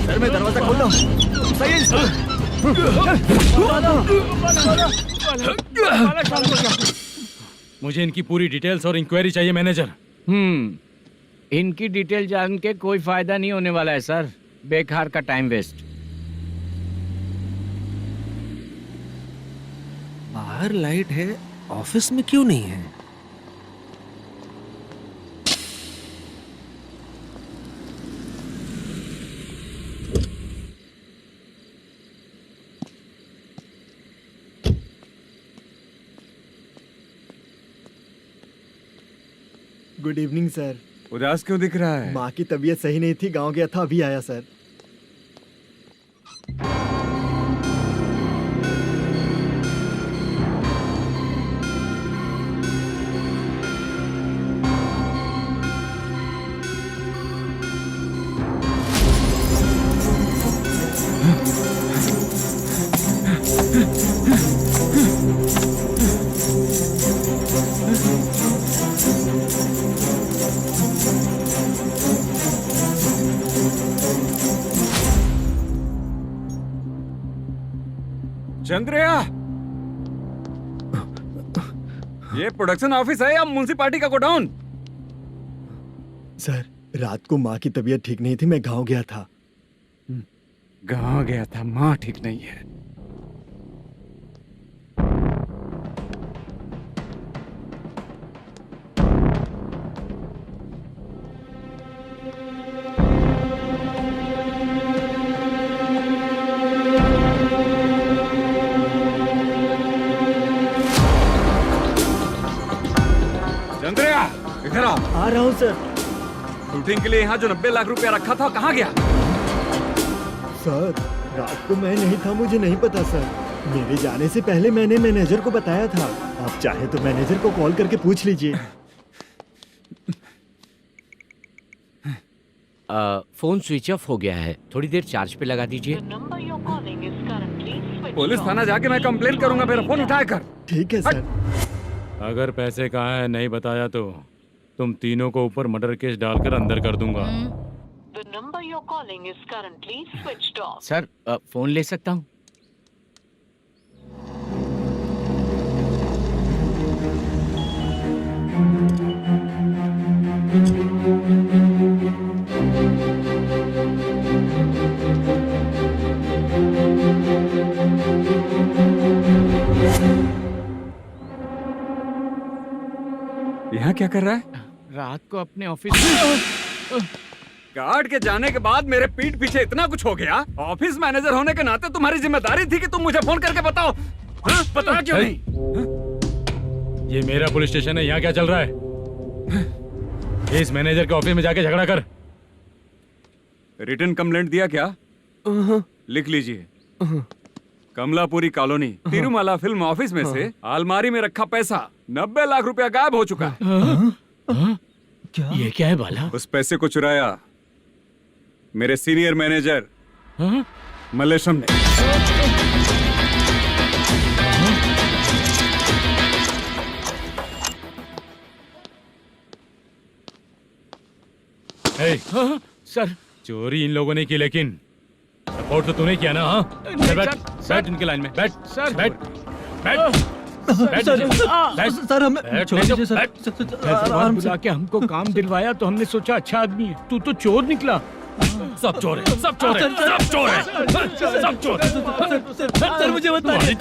G: सर मैं दरवाजा खोल रहा हूँ। सही है।
B: मुझे इनकी पूरी डिटेल्स और इंक्वायरी चाहिए मैनेजर।
E: इनकी डिटेल जान के कोई फायदा नहीं होने वाला है सर, बेकार का टाइम वेस्ट।
L: बाहर लाइट है, ऑफिस में क्यों नहीं है?
G: Good evening sir.
A: उदास क्यों दिख रहा है?
G: माँ की तबीयत सही नहीं थी, गांव गया था, अभी आया सर।
A: चंद्रया, ये प्रोडक्शन ऑफिस है या म्युनिसिपालिटी का गोडाउन?
G: सर, रात को माँ की तबीयत ठीक नहीं थी, मैं गांव गया था।
A: गांव गया था, माँ ठीक नहीं है। चंद्रया, इधर आओ।
G: आ रहा हूँ सर।
A: शूटिंग के लिए यहाँ जो 90 लाख रुपया रखा था, कहाँ गया?
G: सर, रात को मैं नहीं था, मुझे नहीं पता सर। मेरे जाने से पहले मैंने मैनेजर को बताया था। आप चाहे तो मैनेजर को कॉल करके पूछ लीजिए।
E: फोन स्विच ऑफ हो गया है, थोड़ी देर चार्ज पे लगा दीजिए।
A: पुलिस थाना जाके मैं कंप्लेन करूंगा, मेरा फोन उठाया कर।
G: ठीक है सर।
B: अगर पैसे कहाँ है नहीं बताया तो तुम तीनों को ऊपर मर्डर केस डालकर अंदर कर दूंगा।
Q: The number you're calling is currently switched off.
E: Sir, phone ले सकता हूँ?
A: यहाँ क्या कर रहा है?
E: रात को अपने ऑफिस
A: गार्ड के जाने के बाद मेरे पीठ पीछे इतना कुछ हो गया। ऑफिस मैनेजर होने के नाते तुम्हारी जिम्मेदारी थी कि तुम मुझे फोन करके बताओ। हाँ? पता क्यों नहीं?
B: ये मेरा पुलिस स्टेशन है, यहाँ क्या चल रहा है? इस मैनेजर के ऑफिस में जाके झगड़ा कर।
A: रिटन कंप्लेंट दिया क्या? लिख लीजिए। Kamalapuri colony, Tirumala film office में से अलमारी में रखा पैसा 90 लाख रुपया गायब हो चुका है।
E: क्या? ये क्या है बाला?
A: उस पैसे को चुराया मेरे सीनियर मैनेजर मल्लेशम ने।
E: सर,
B: चोरी इन लोगों ने की, लेकिन सपोर्ट तो तूने किया ना? हाँ, बैठ इनके लाइन में, बैठ सर, बैठ
D: सर, हमें छोड़ दीजिए सर।
E: आराम से के हमको काम दिलवाया तो हमने सोचा अच्छा आदमी है, तू तो चोर निकला।
B: सब चोर है, सब चोर है, सब चोर है, सब चोर है।
D: सर, मुझे बताइए।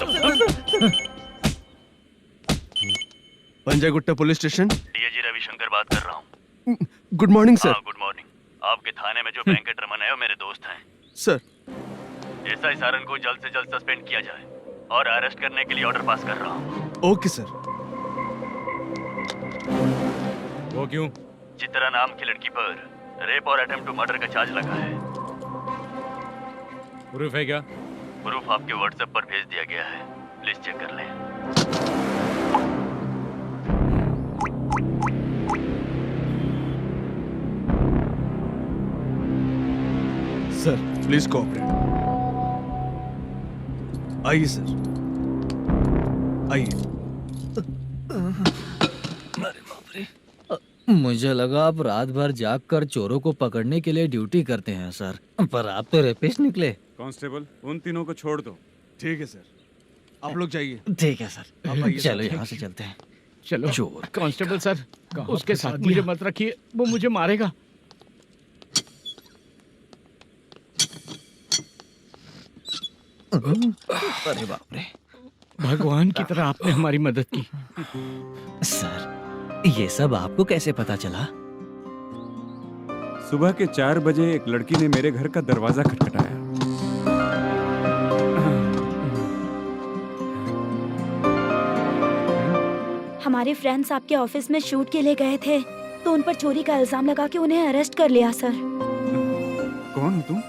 L: Panjagutta police station,
K: DIG Ravishankar बात कर रहा हूँ।
L: Good morning sir.
K: Good morning. आपके थाने में जो वेंकट रमन है वो मेरे दोस्त हैं।
L: सर,
K: एसआई सारंग को जल्द से जल्द सस्पेंड किया जाए और अरेस्ट करने के लिए ऑर्डर पास कर रहा हूँ।
L: Okay sir.
B: वो क्यों?
K: चित्रा नाम की लड़की पर रेप और अटेम्प्ट टू मर्डर का चार्ज लगा है।
B: प्रूफ है क्या?
K: प्रूफ आपके व्हाट्सएप पर भेज दिया गया है, प्लीज चेक कर लें।
L: Sir, please cooperate. आइए सर, आइए।
D: मुझे लगा आप रात भर जाग कर चोरों को पकड़ने के लिए ड्यूटी करते हैं सर, पर आप तो रेपिस्ट निकले।
A: कांस्टेबल, उन तीनों को छोड़ दो।
L: ठीक है सर, आप लोग जाइए।
D: ठीक है सर, चलो यहाँ से चलते हैं।
E: चलो। चोर कांस्टेबल सर, उसके साथ मुझे मत रखिए, वो मुझे मारेगा।
D: अरे बाप रे,
E: भगवान की तरह आपने हमारी मदद की।
D: सर, ये सब आपको कैसे पता चला?
A: सुबह के 4 बजे एक लड़की ने मेरे घर का दरवाजा खटखटाया।
O: हमारे फ्रेंड्स आपके ऑफिस में शूट के लिए गए थे। तो उन पर चोरी का इल्जाम लगा के उन्हें अरेस्ट कर लिया सर।
A: कौन हो तुम?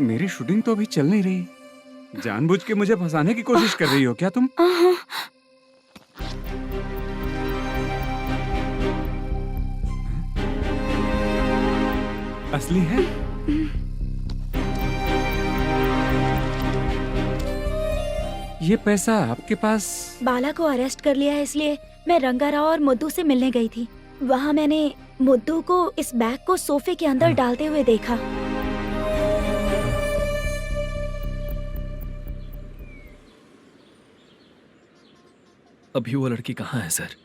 A: मेरी शूटिंग तो अभी चल नहीं रही। जानबूझ के मुझे फंसाने की कोशिश कर रही हो क्या तुम? असली है? ये पैसा आपके पास?
O: बाला को अरेस्ट कर लिया है इसलिए मैं रंगाराव और मुद्दू से मिलने गई थी। वहाँ मैंने मुद्दू को इस बैग को सोफे के अंदर डालते हुए देखा।
F: अभी वो लड़की कहाँ है सर?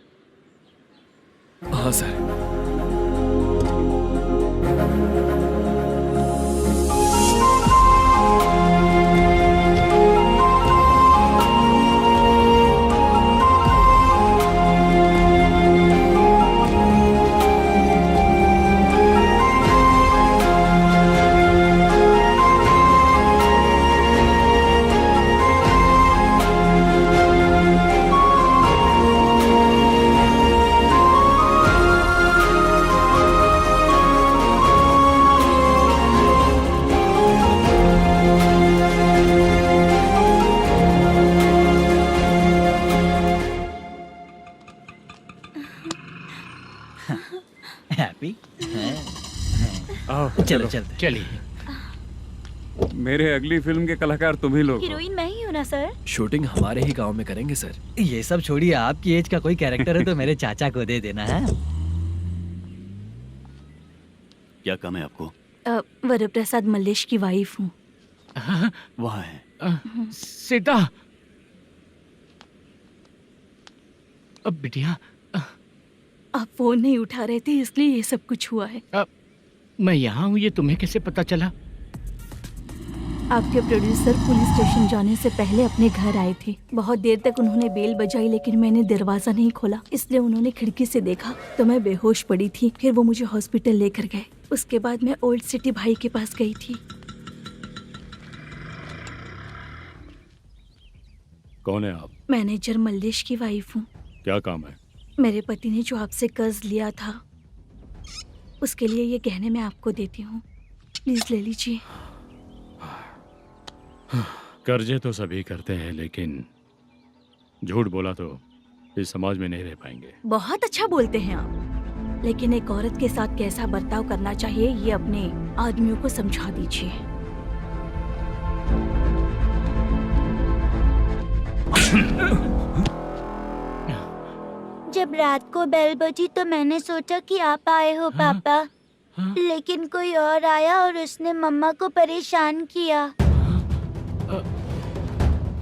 F: हाँ सर।
D: हैप्पी?
A: चलो
D: चलते।
E: चलिए।
A: मेरे अगली फिल्म के कलाकार तुम ही लोग हो।
O: हीरोइन मैं ही हूँ ना सर?
F: शूटिंग हमारे ही गांव में करेंगे सर।
D: ये सब छोड़िए, आपकी एज का कोई कैरेक्टर है तो मेरे चाचा को दे देना है।
J: क्या काम है आपको?
O: वरप्रसाद मल्लेश की वाइफ हूँ।
J: वहाँ है।
E: सीता। अब बिटिया।
O: आप फोन नहीं उठा रहे थे इसलिए ये सब कुछ हुआ है।
E: मैं यहाँ हूँ, ये तुम्हें कैसे पता चला?
O: आपके प्रोड्यूसर पुलिस स्टेशन जाने से पहले अपने घर आए थे। बहुत देर तक उन्होंने बेल बजाई लेकिन मैंने दरवाजा नहीं खोला, इसलिए उन्होंने खिड़की से देखा तो मैं बेहोश पड़ी थी। फिर वो मुझे हॉस्पिटल लेकर गए। उसके बाद मैं ओल्ड सिटी भाई के पास गई थी।
B: कौन है आप?
O: मैनेजर मल्लेश की वाइफ हूँ।
B: क्या काम है?
O: मेरे पति ने जो आपसे कर्ज लिया था उसके लिए ये गहने मैं आपको देती हूँ, प्लीज ले लीजिए।
B: कर्जे तो सभी करते हैं लेकिन झूठ बोला तो इस समाज में नहीं रह पाएंगे।
O: बहुत अच्छा बोलते हैं आप, लेकिन एक औरत के साथ कैसा बर्ताव करना चाहिए ये अपने आदमियों को समझा दीजिए।
R: जब रात को बेल बजी तो मैंने सोचा कि आप आए हो पापा। लेकिन कोई और आया और उसने मम्मा को परेशान किया।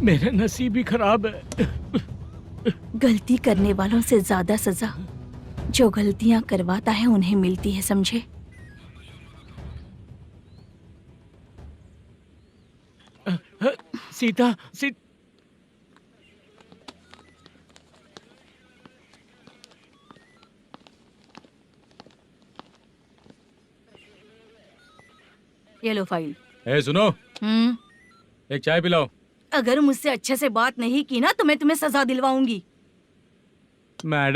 E: मेरा नसीब ही खराब है।
O: गलती करने वालों से ज्यादा सजा जो गलतियां करवाता है उन्हें मिलती है, समझे?
E: सीता,
O: ये लो फाइल।
B: ए सुनो, एक चाय पिलाओ।
O: अगर मुझसे अच्छे से बात नहीं की ना तो मैं तुम्हें सजा दिलवाऊंगी।
B: मैडम